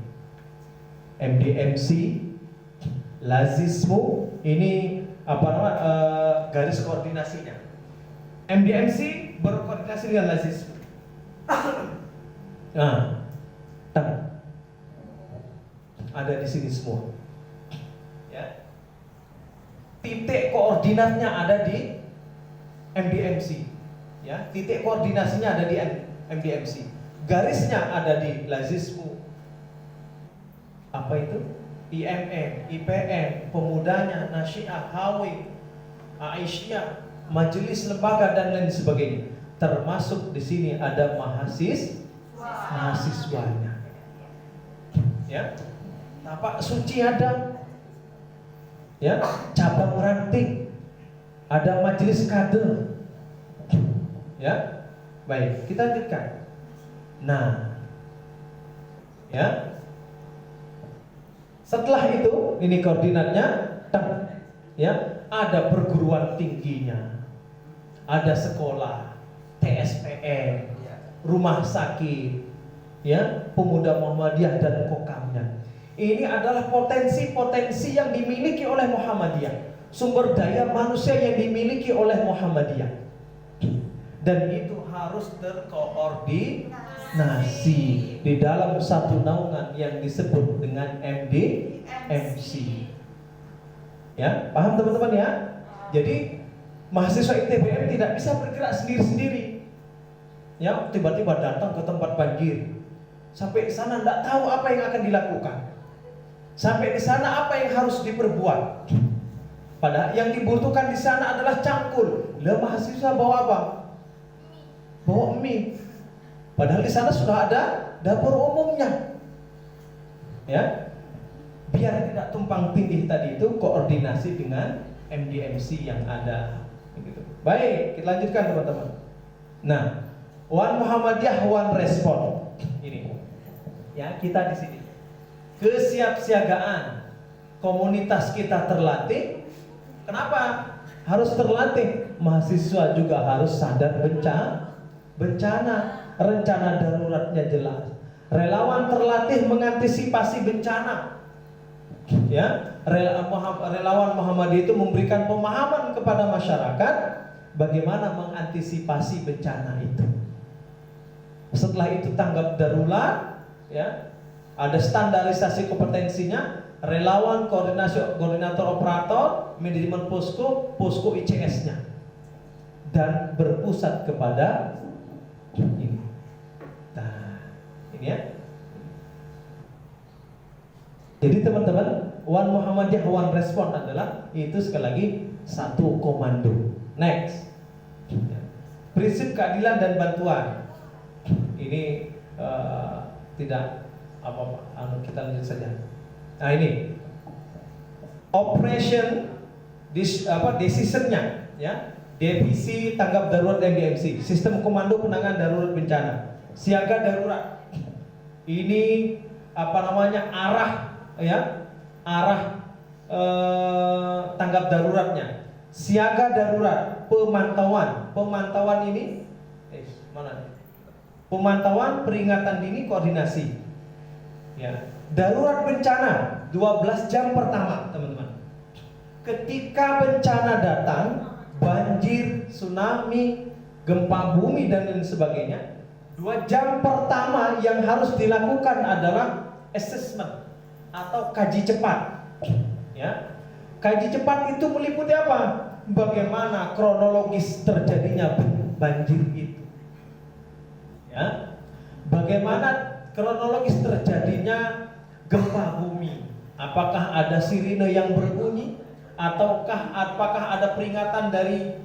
MDMC, Lazismu, ini garis koordinasinya. MDMC berkoordinasi dengan Lazismu. Nah, ada di sini semua. Ya. Titik koordinatnya ada di MDMC. Ya, titik koordinasinya ada di MDMC. Garisnya ada di Lazismu. Apa itu? IMM, IPM, Pemudanya, Nasyiah, HW, Aisyah, Majelis Lembaga dan lain sebagainya. Termasuk di sini ada mahasiswanya. Ya. Tapak suci ada. Ya, cabang ranting. Ada majelis kader. Ya. Baik, kita lanjutkan. Nah, ya. Setelah itu, ini koordinatnya, ya, ada perguruan tingginya, ada sekolah, TSPN, rumah sakit, ya, pemuda Muhammadiyah dan kokamnya. Ini adalah potensi-potensi yang dimiliki oleh Muhammadiyah, sumber daya manusia yang dimiliki oleh Muhammadiyah, dan itu harus terkoordinasi di dalam satu naungan yang disebut dengan MDMC. Ya, paham teman-teman ya? Jadi mahasiswa ITBM tidak bisa bergerak sendiri-sendiri. Ya, tiba-tiba datang ke tempat banjir, sampai di sana tidak tahu apa yang akan dilakukan. Sampai di sana apa yang harus diperbuat? Padahal yang dibutuhkan di sana adalah cangkul. Lah mahasiswa bawa apa? Bawa mie. Padahal di sana sudah ada dapur umumnya. Ya, biar tidak tumpang tindih tadi itu, koordinasi dengan MDMC yang ada. Begitu. Baik, kita lanjutkan teman-teman. Nah, One Muhammadiyah, One Respon. Ini, ya, kita di sini. Kesiapsiagaan komunitas kita terlatih. Kenapa harus terlatih? Mahasiswa juga harus sadar bencana, rencana daruratnya jelas. Relawan terlatih mengantisipasi bencana. Ya, relawan Muhammadiyah itu memberikan pemahaman kepada masyarakat bagaimana mengantisipasi bencana itu. Setelah itu tanggap darurat, ya. Ada standarisasi kompetensinya, relawan, koordinator operator, manajemen posko ICS-nya, dan berpusat kepada ini. Nah, ini ya. Jadi teman-teman, One Muhammadiyah, One Respon adalah itu sekali lagi satu komando. Next, prinsip keadilan dan bantuan. Ini tidak apa-apa, kita lanjut saja. Nah ini operation decisionnya, ya, divisi tanggap darurat MDMC, sistem komando penanganan darurat bencana, siaga darurat. Ini arah, ya, arah tanggap daruratnya, siaga darurat, pemantauan ini, mana? Pemantauan, peringatan dini, koordinasi. Ya, darurat bencana 12 jam pertama, teman-teman. Ketika bencana datang, banjir, tsunami, gempa bumi dan lain sebagainya, 2 jam pertama yang harus dilakukan adalah assessment atau kaji cepat. Ya, kaji cepat itu meliputi apa? Bagaimana kronologis terjadinya banjir itu. Ya, bagaimana kronologis terjadinya gempa bumi? Apakah ada sirine yang berbunyi, ataukah apakah ada peringatan dari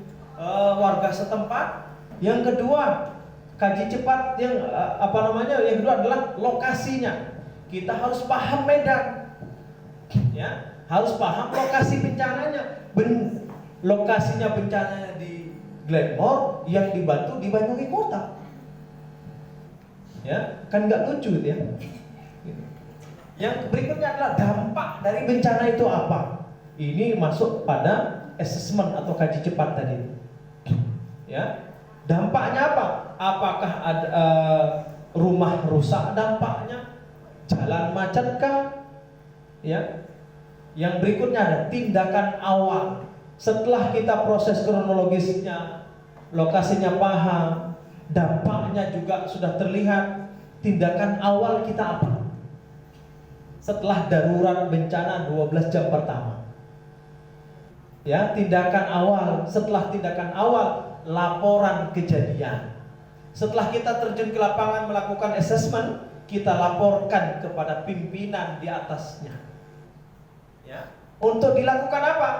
warga setempat? Yang kedua, kaji cepat yang yang kedua adalah lokasinya. Kita harus paham medan, ya, harus paham lokasi bencananya. Lokasinya bencananya di Glenmore, yang dibantu di Banyuwangi Kota. Ya, kan nggak lucu ya. Yang berikutnya adalah dampak dari bencana itu apa? Ini masuk pada assessment atau kaji cepat tadi. Ya, dampaknya apa? Apakah ada rumah rusak dampaknya, jalan macetkah? Ya. Yang berikutnya ada tindakan awal. Setelah kita proses kronologisnya, lokasinya paham, dampaknya juga sudah terlihat, tindakan awal kita apa? Setelah darurat bencana 12 jam pertama. Ya, tindakan awal. Setelah tindakan awal, laporan kejadian. Setelah kita terjun ke lapangan melakukan assessment, kita laporkan kepada pimpinan di atasnya. Ya. Untuk dilakukan apa?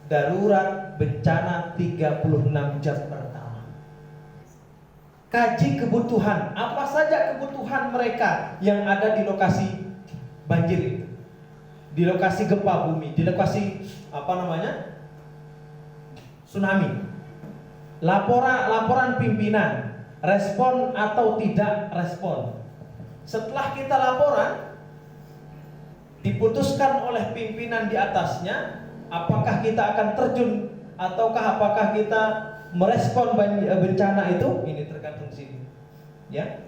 Darurat bencana 36 jam pertama. Kaji kebutuhan, apa saja kebutuhan mereka yang ada di lokasi banjir itu, di lokasi gempa bumi, di lokasi tsunami. Laporan pimpinan, respon atau tidak respon. Setelah kita laporan, diputuskan oleh pimpinan di atasnya, apakah kita akan terjun ataukah apakah kita merespon bencana itu, ini tergantung sini. Ya.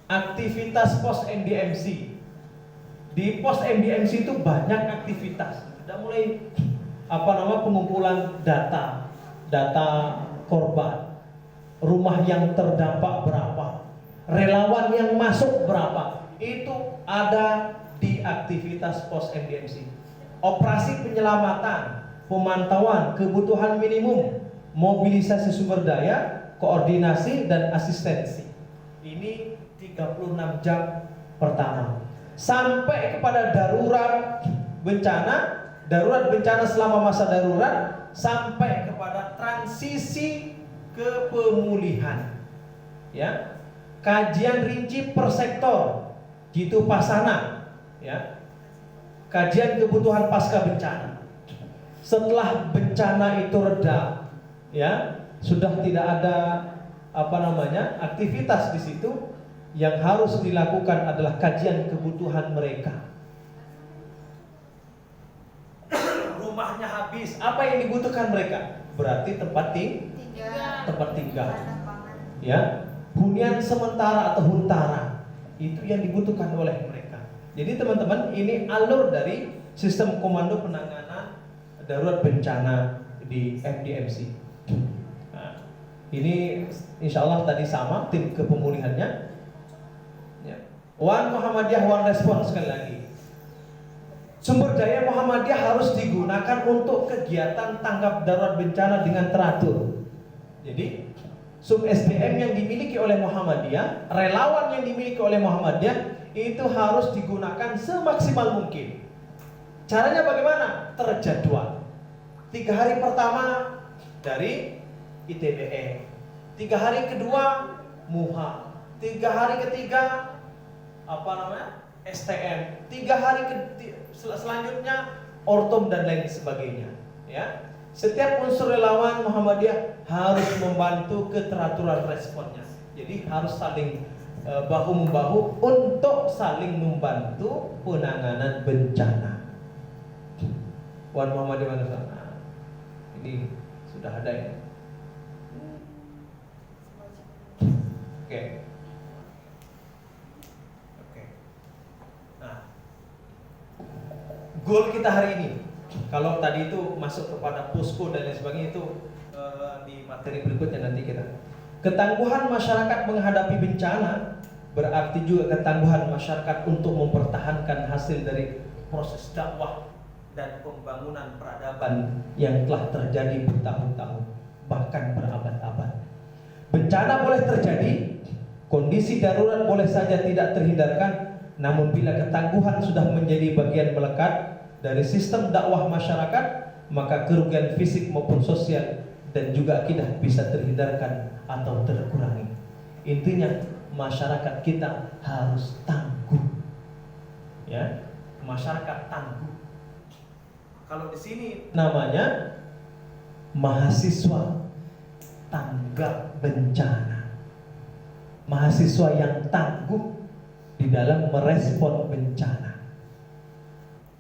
Aktivitas pos MDMC. Di pos MDMC itu banyak aktivitas. Ada mulai pengumpulan data korban, rumah yang terdampak berapa, relawan yang masuk berapa, itu ada di aktivitas pos MDMC. Operasi penyelamatan, pemantauan kebutuhan minimum, mobilisasi sumber daya, koordinasi dan asistensi. Ini 36 jam pertama. Sampai kepada darurat bencana selama masa darurat, sampai kepada transisi ke pemulihan. Ya. Kajian rinci per sektor, gitu pasana, ya. Kajian kebutuhan pasca bencana. Setelah bencana itu reda, ya, sudah tidak ada aktivitas di situ, yang harus dilakukan adalah kajian kebutuhan mereka. Rumahnya habis, apa yang dibutuhkan mereka? Berarti tempat tinggal, ya, hunian sementara atau huntara, itu yang dibutuhkan oleh mereka. Jadi teman-teman, ini alur dari sistem komando penanganan darurat bencana di MDMC. Nah, ini insya Allah tadi sama tim kepemulihannya. Ya. One Muhammadiyah, one respon. Sekali lagi, sumber daya Muhammadiyah harus digunakan untuk kegiatan tanggap darurat bencana dengan teratur. Jadi sub SDM yang dimiliki oleh Muhammadiyah, relawan yang dimiliki oleh Muhammadiyah, itu harus digunakan semaksimal mungkin. Caranya bagaimana? Terjadwal. 3 hari pertama dari ITBE, 3 hari kedua MUHA, 3 hari ketiga STM, 3 hari selanjutnya Ortom dan lain sebagainya. Ya, setiap unsur relawan Muhammadiyah harus membantu keteraturan responnya. Jadi harus saling bahu membahu untuk saling membantu penanganan bencana. Wan Muhammadiyah mana sana? Ini sudah ada ya. Oke. Nah, goal kita hari ini, kalau tadi itu masuk kepada posko dan lain sebagainya, itu di materi berikutnya nanti kita. Ketangguhan masyarakat menghadapi bencana berarti juga ketangguhan masyarakat untuk mempertahankan hasil dari proses dakwah dan pembangunan peradaban yang telah terjadi bertahun-tahun, bahkan berabad-abad. Bencana boleh terjadi, kondisi darurat boleh saja tidak terhindarkan, namun bila ketangguhan sudah menjadi bagian melekat dari sistem dakwah masyarakat, maka kerugian fisik maupun sosial dan juga akidah bisa terhindarkan atau terkurangi. Intinya masyarakat kita harus tangguh. Ya, masyarakat tangguh. Kalau di sini namanya mahasiswa tanggap bencana. Mahasiswa yang tangguh di dalam merespon bencana.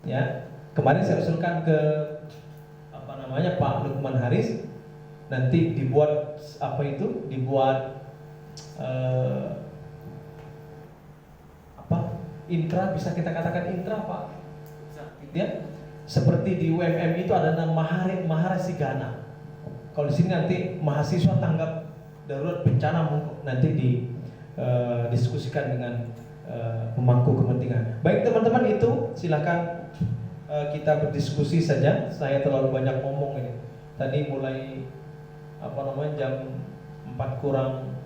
Ya, kemarin saya usulkan ke Pak Lukman Haris, nanti dibuat intra, bisa kita katakan intra, Pak. Ya, seperti di UMM itu ada nama Maharasigana. Kalau di sini nanti mahasiswa tanggap darurat bencana, nanti didiskusikan dengan pemangku kepentingan. Baik teman-teman, itu silakan kita berdiskusi saja. Saya terlalu banyak ngomong ini. Tadi mulai jam 4 kurang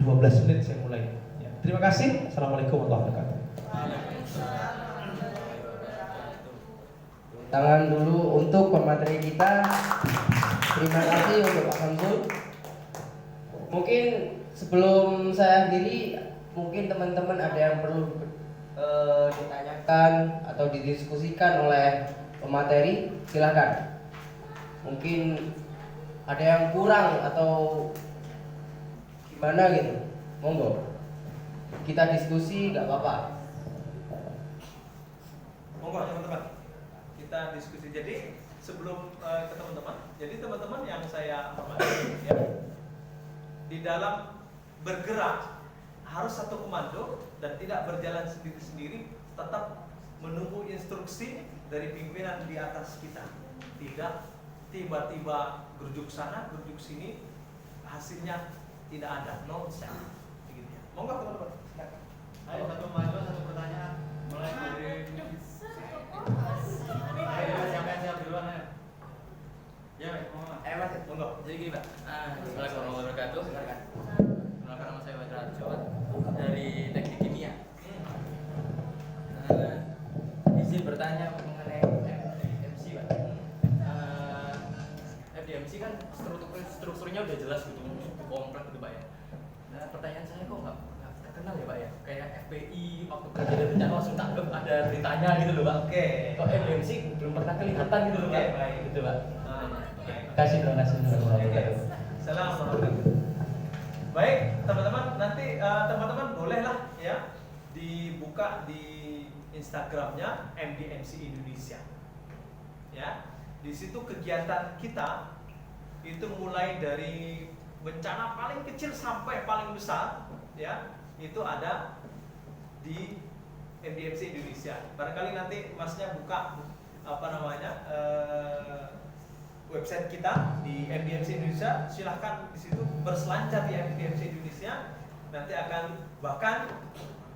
12 menit saya mulai. Ya. Terima kasih. Assalamualaikum warahmatullahi wabarakatuh. Tangan dulu untuk pemateri kita. Terima kasih untuk Pak Samsul. Mungkin sebelum saya akhiri, mungkin teman-teman ada yang perlu ditanyakan atau didiskusikan oleh pemateri, silakan. Mungkin ada yang kurang atau gimana gitu, monggo. Kita diskusi, nggak apa-apa. Monggo teman-teman, kita diskusi. Jadi sebelum ke teman-teman, jadi teman-teman yang saya hormati, ya, di dalam bergerak harus satu komando dan tidak berjalan sendiri-sendiri, tetap menunggu instruksi dari pimpinan di atas kita. Tidak tiba-tiba gerujuk sana, gerujuk sini, hasilnya tidak ada, nonsense. Begitu ya. Monggo teman-teman, silakan. Ayo satu maju, satu pertanyaan. Mulai dari siapa yang siap duluan ayo. Ya, Mas, monggo. Jadi gini Pak, Assalamualaikum warahmatullahi wabarakatuh. Perkenalkan nama saya Wajra Arjot dari Teknik Kimia. Izin bertanya mengenai FDMC Pak. FDMC kan strukturnya udah jelas gitu, cukup kompleks gitu Pak ya. Nah pertanyaan saya kok nggak terkenal ya Pak ya? Kayak FPI waktu kejadian bencana langsung tanggap ada beritanya gitu loh Pak. Oke. Kok FDMC belum pernah kelihatan gitu loh Pak? Baik. Gitu Pak. Terima kasih. Salam warahmatullahi. Baik, teman-teman, nanti teman-teman bolehlah ya dibuka di Instagramnya MDMC Indonesia. Ya, di situ kegiatan kita itu mulai dari bencana paling kecil sampai paling besar, ya, itu ada di MDMC Indonesia. Barangkali nanti masnya buka website kita di MDMC Indonesia, silahkan di situ berselancar di MDMC Indonesia. Nanti akan, bahkan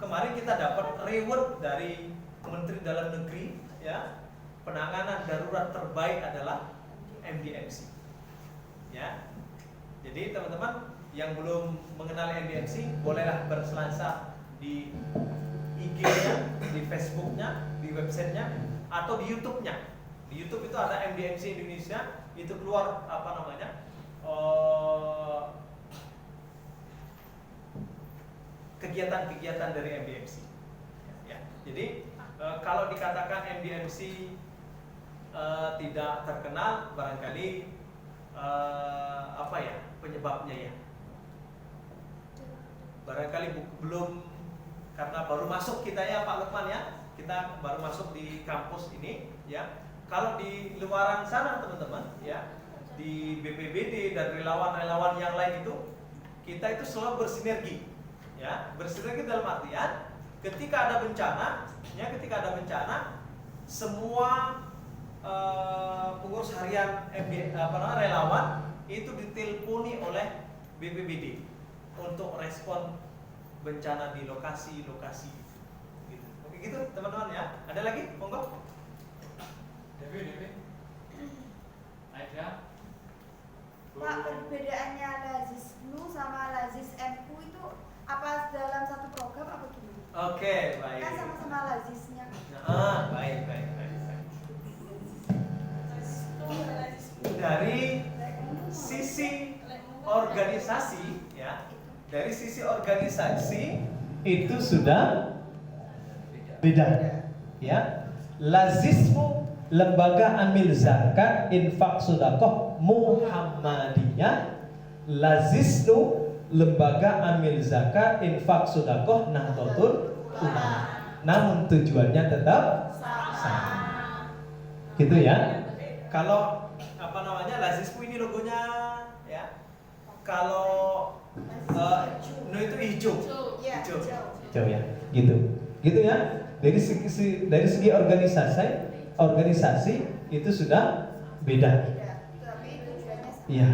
kemarin kita dapat reward dari Menteri Dalam Negeri, ya, penanganan darurat terbaik adalah MDMC, ya. Jadi teman-teman yang belum mengenal MDMC bolehlah berselancar di IG-nya, di Facebook-nya, di website-nya, atau di YouTube-nya. Di YouTube itu ada MDMC Indonesia, itu keluar kegiatan-kegiatan dari MDMC. Ya. Jadi kalau dikatakan MDMC tidak terkenal, barangkali penyebabnya ya? Barangkali belum, karena baru masuk kita ya Pak Lukman ya, kita baru masuk di kampus ini ya. Kalau di luaran sana teman-teman ya, di BPBD dan relawan-relawan yang lain itu, kita itu selalu bersinergi ya. Bersinergi dalam artian ketika ada bencana ya, semua pengurus harian relawan itu diteleponi oleh BPBD untuk respon bencana di lokasi-lokasi gitu. Oke gitu teman-teman ya. Ada lagi? Monggo. Devi. Aida. Pak, perbedaannya Lazisnu sama Lazis MU itu apa dalam satu program apa gimana? Oke, baik. Kan sama-sama Lazisnya. Baik. Dari sisi organisasi ya, dari sisi organisasi itu sudah beda ya. Lazismu Lembaga Amil Zakat Infak Sedekah Muhammadiyah, Lazisnu Lembaga Amil Zakat Infak Sedekah Nahdlatul Ulama. Namun tujuannya tetap sama. Gitu ya. Kalau Lazismu ini logonya ya. Kalau itu hijau. Hijau ya. Gitu ya. Dari segi organisasi itu sudah beda. Tapi tujuannya sama. Iya.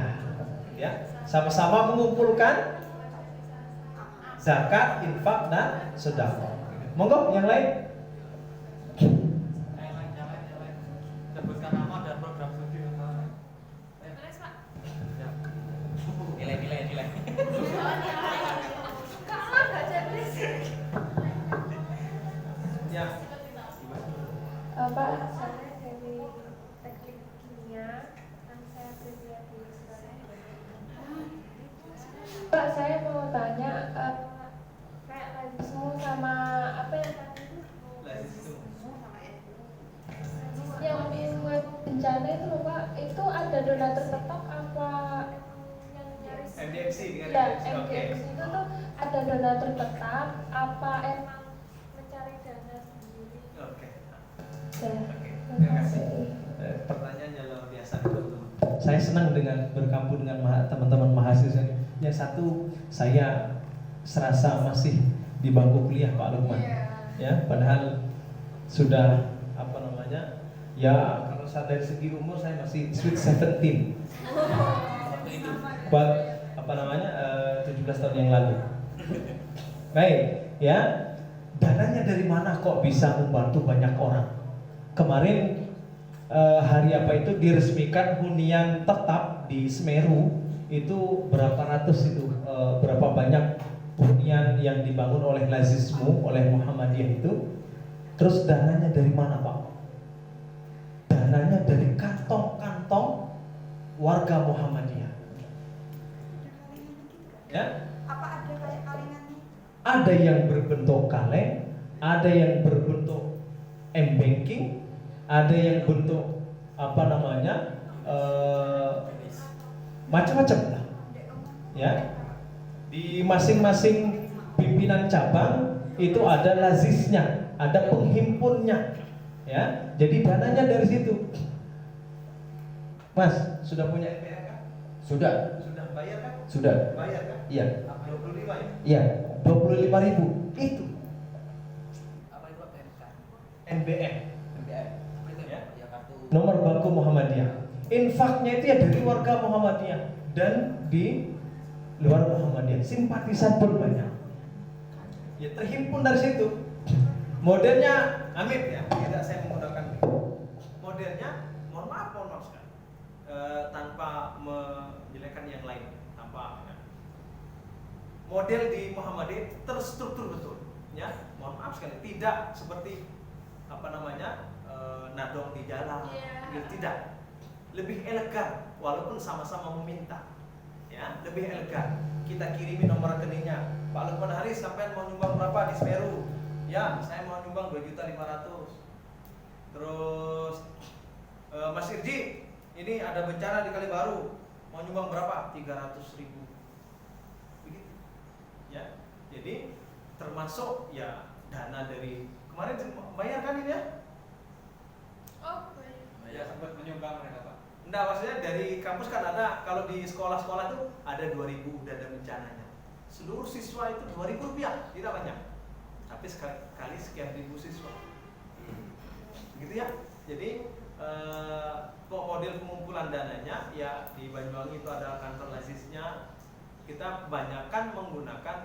Ya. Sama-sama mengumpulkan zakat, infak dan sedekah. Monggo yang lain. Jangan. Sebutkan nama dan program studi. Nilai. Ya. Pak, saya dari Teknik Kimia, saya berkuliah di Surabaya. Pak, saya mau tanya, kayak Lazismu sama apa yang tadi itu? Yang membuat bencana itu loh Pak, itu ada donatur tetap apa yang nyaris? MDMC dengan Ya, MDMC. Oke. MDMC itu tuh ada donatur tetap apa emang mencari dana sendiri? Oke. Terima kasih. Pertanyaannya luar biasa. Saya senang dengan berkampung dengan teman-teman mahasiswa. Yang satu, saya serasa masih di bangku kuliah Pak Lukman. Ya, padahal sudah apa namanya? Ya, kalau dari segi umur saya masih sweet 17. Buat apa namanya? 17 tahun yang lalu. Baik, ya. Dananya dari mana kok bisa membantu banyak orang? Kemarin hari apa itu diresmikan hunian tetap di Semeru itu berapa ratus itu berapa banyak hunian yang dibangun oleh Lazismu, oleh Muhammadiyah itu. Terus dananya dari mana Pak? Dananya dari kantong-kantong warga Muhammadiyah. Ya? Apa ada kayak kalingannya? Ada yang berbentuk kaleng, ada yang berbentuk m-banking, ada yang bentuk apa namanya macam-macam lah. Ya, di masing-masing pimpinan cabang itu ada lazisnya, ada penghimpunnya. Ya, jadi dananya dari situ. Mas, sudah punya NPWK? Sudah. Sudah bayar kan? Sudah. Bayar kan? Iya. 25 ya? Iya. 25.000 itu Apa itu MK? NBM. MBM. Apa itu Ya. ya kartu? Nomor bangku Muhammadiyah. Infaknya itu ya dari warga Muhammadiyah dan di luar Muhammadiyah. Simpatisan pun banyak. Ya terhimpun dari situ. Modelnya Amit ya, tidak saya menggunakan modelnya. Mohon maaf sekali. Tanpa menjelekkan yang lain, tanpa ya. Model di Muhammadiyah terstruktur betul. Ya, mohon maaf sekali. Tidak seperti apa namanya nadong di jalan, gitu, tidak. Lebih elegan, walaupun sama-sama meminta, ya, lebih elegan. Kita kirimi nomor rekeningnya. Pak Lukman Haris, sampai mau nyumbang berapa di Semeru? Ya, saya mau nyumbang 2.500.000. Terus Mas Irji, ini ada bencana di Kalibaru, mau nyumbang berapa? 300.000. Begitu, ya. Jadi termasuk ya dana dari kemarin bayar kan ini ya? Oh, baik. Ya sempat menyumbang mereka Pak. Enggak, maksudnya dari kampus kan ada, kalau di sekolah-sekolah tuh ada 2.000 dana bencananya. Seluruh siswa itu 2.000 rupiah, tidak banyak. Tapi sekali sekian ribu siswa. Gitu ya. Jadi kok model pengumpulan dananya ya di Banyuwangi itu ada kantor lazisnya. Kita kebanyakan menggunakan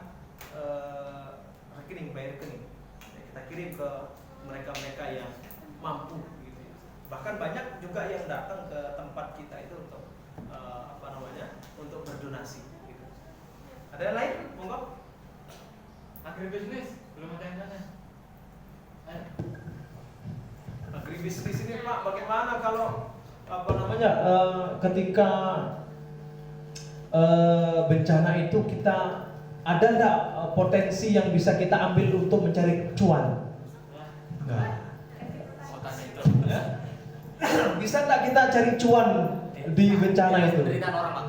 rekening, bayar rekening. Ya, kita kirim ke mereka-mereka yang mampu. Bahkan banyak juga yang datang ke tempat kita itu untuk apa namanya, untuk berdonasi. Gitu. Ada yang lain? Monggo. Agribisnis belum ada yang tanya. Ayo. Agribisnis ini Pak, bagaimana kalau apa namanya ketika bencana itu kita ada nggak potensi yang bisa kita ambil untuk mencari cuan? Enggak. Mau tanya itu. Ya? Bisa nggak kita cari cuan di bencana itu? Berikan orang Pak.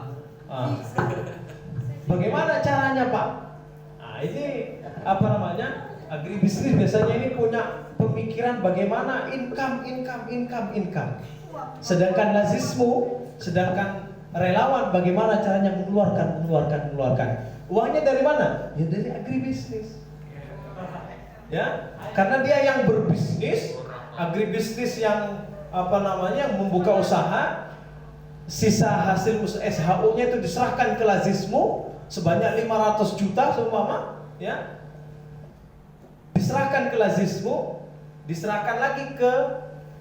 Bagaimana caranya Pak? Nah ini apa namanya, agribisnis biasanya ini punya pemikiran bagaimana income. Sedangkan lazismu, sedangkan relawan bagaimana caranya mengeluarkan. Uangnya dari mana? Ya dari agribisnis. Ya, karena dia yang berbisnis, agribisnis yang apa namanya membuka usaha, sisa hasil SHU-nya itu diserahkan ke lazismu sebanyak 500 juta seumpama, ya. Diserahkan ke lazismu, diserahkan lagi ke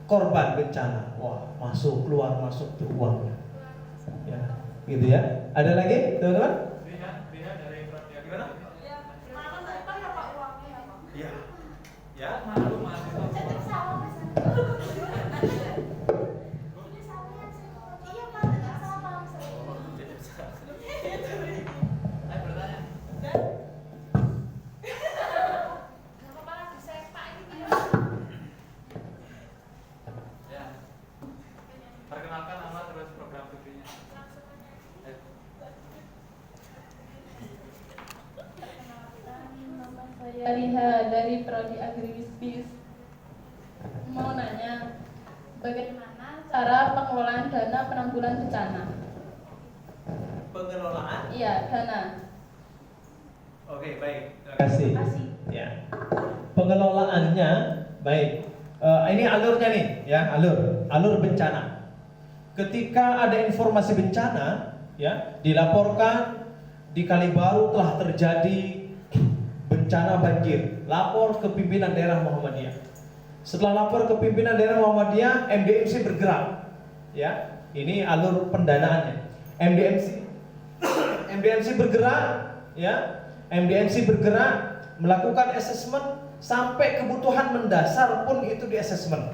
korban bencana. Wah, masuk keluar tuh uangnya. Ya, gitu ya. Ada lagi, teman-teman? Bina dari Prodia. Gimana? Ya, mana lupa ya Pak uangnya ya Pak? Iya. Ya. Malu mahasiswa. Jadi sawah Mas. Ini sawahnya iya Pak, tidak sama Mas. Ayo bertanya. Gak apa-apa lagi sepak ini. Ya. Perkenalkan nama terus program studinya. Nama saya Liha dari Prodi Agribisnis. Mau nanya, dana penanggulangan bencana. Pengelolaan. Iya, dana. Oke, baik. Terima kasih. Kasih. Ya. Pengelolaannya baik. Ini alurnya nih, ya, alur bencana. Ketika ada informasi bencana, ya, dilaporkan di Kalibaru telah terjadi bencana banjir. Lapor ke pimpinan daerah Muhammadiyah. Setelah lapor ke pimpinan daerah Muhammadiyah, MDMC bergerak. Ya, ini alur pendanaannya. MDMC bergerak, ya. MDMC bergerak melakukan asesmen sampai kebutuhan mendasar pun itu di asesmen.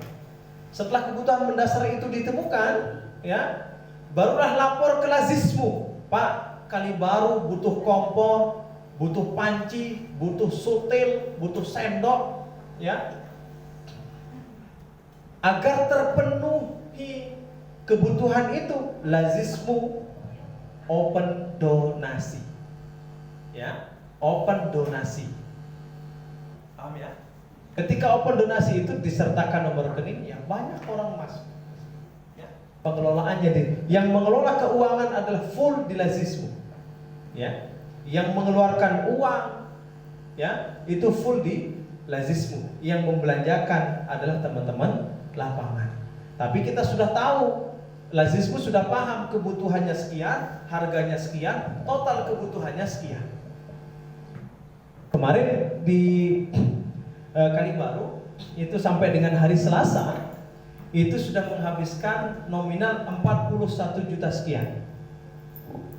Setelah kebutuhan mendasar itu ditemukan, ya, barulah lapor ke Lazismu. Pak, Kalibaru butuh kompor, butuh panci, butuh sutil, butuh sendok, ya. Agar terpenuhi kebutuhan itu, Lazismu open donasi. Ya, open donasi. Paham ya? Ketika open donasi itu disertakan nomor rekening, ya banyak orang masuk. Ya, pengelolaannya yang mengelola keuangan adalah full di Lazismu. Ya, yang mengeluarkan uang, ya, itu full di Lazismu. Yang membelanjakan adalah teman-teman lapangan. Tapi kita sudah tahu, Lazismu sudah paham kebutuhannya sekian, harganya sekian, total kebutuhannya sekian. Kemarin di Kalibaru itu sampai dengan hari Selasa itu sudah menghabiskan nominal 41 juta sekian.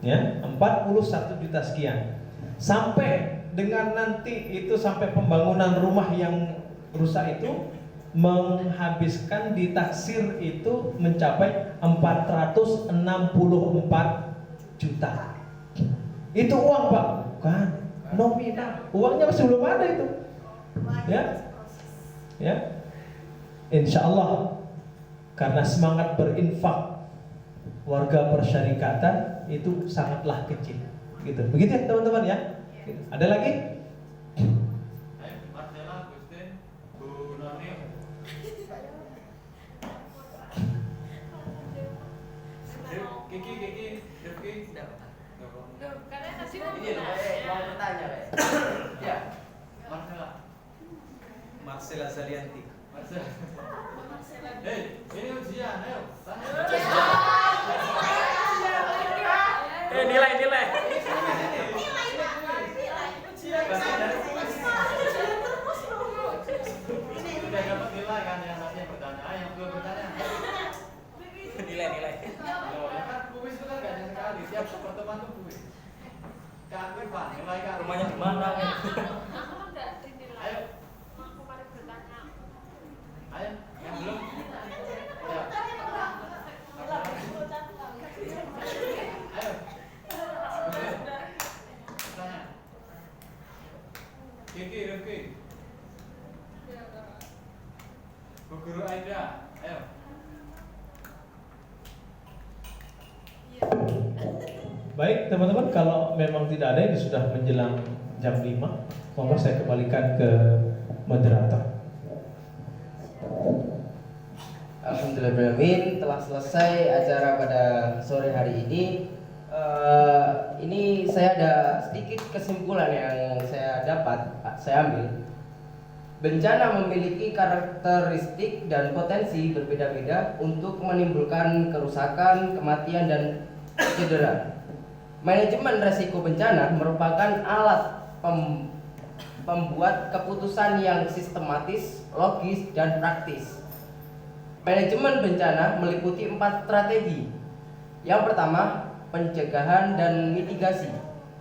Ya, 41 juta sekian. Sampai dengan nanti itu sampai pembangunan rumah yang rusak itu menghabiskan ditaksir itu mencapai 464 juta. Itu uang, Pak, bukan nominal. Uangnya masih belum ada itu. Ya. Ya. Insya Allah karena semangat berinfak warga persyarikatan itu sangatlah kecil. Gitu. Begitu ya, teman-teman ya. Ada lagi? Marcella, Gustin, Bu Noni. Kiki, Rifki. Karena tadi Ini loh, mau bertanya, Pak. Ya. Marcella. Marcella Zalianti. Marcella. Hei, ini ujian, ayo. Tanya. Nilai. Sudah dapat nilai kan yang tadi bertanya, yang belum bertanya. Nilai. Loh, ya kan kuis itu kan gak ada sekali, tiap pertemuan tuh kuis. Kak Pak, nilai Kak. Rumahnya di mana? aku enggak dinilai. Ayo, Aku mari bertanya. ayo, yang belum. Ya. Ayo. Bertanya. Kiki, Rifki. Bu Guru Aida, ayo. Baik, teman-teman, kalau memang tidak ada, ini sudah menjelang jam 5. Monggo saya kembalikan ke moderator. Alhamdulillahirrahmanirrahim, telah selesai acara pada sore hari ini. Ini saya ada sedikit kesimpulan yang saya dapat, saya ambil. Bencana memiliki karakteristik dan potensi berbeda-beda untuk menimbulkan kerusakan, kematian, dan cedera. Manajemen resiko bencana merupakan alat pembuat keputusan yang sistematis, logis, dan praktis. Manajemen bencana meliputi 4 strategi. Yang pertama, pencegahan dan mitigasi.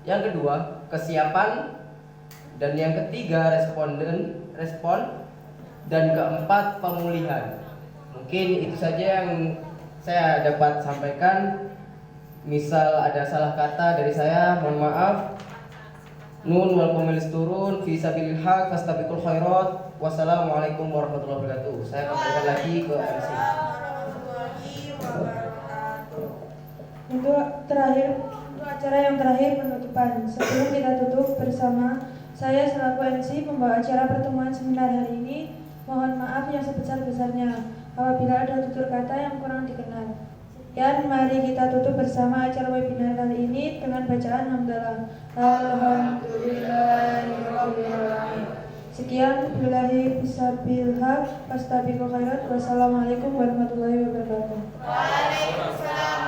Yang kedua, kesiapan. Dan yang ketiga, respon. Dan keempat, pemulihan. Mungkin itu saja yang saya dapat sampaikan. Misal ada salah kata dari saya, mohon maaf. Nun wal qamilis turun fi sabilil haq fastabiqul khairat. Wassalamualaikum warahmatullahi wabarakatuh. Saya kembalikan lagi ke MC. Untuk acara yang terakhir penutupan. Sebelum kita tutup bersama, saya selaku MC membawa acara pertemuan seminar hari ini. Mohon maaf yang sebesar-besarnya apabila ada tutur kata yang kurang dikenal. Yan, mari kita tutup bersama acara webinar kali ini dengan bacaan hamdalah. Alhamdulillahirobbilalamin. Sekian, billahi bisabil haq, fastabiqul khairat. Wassalamualaikum warahmatullahi wabarakatuh. Waalaikumsalam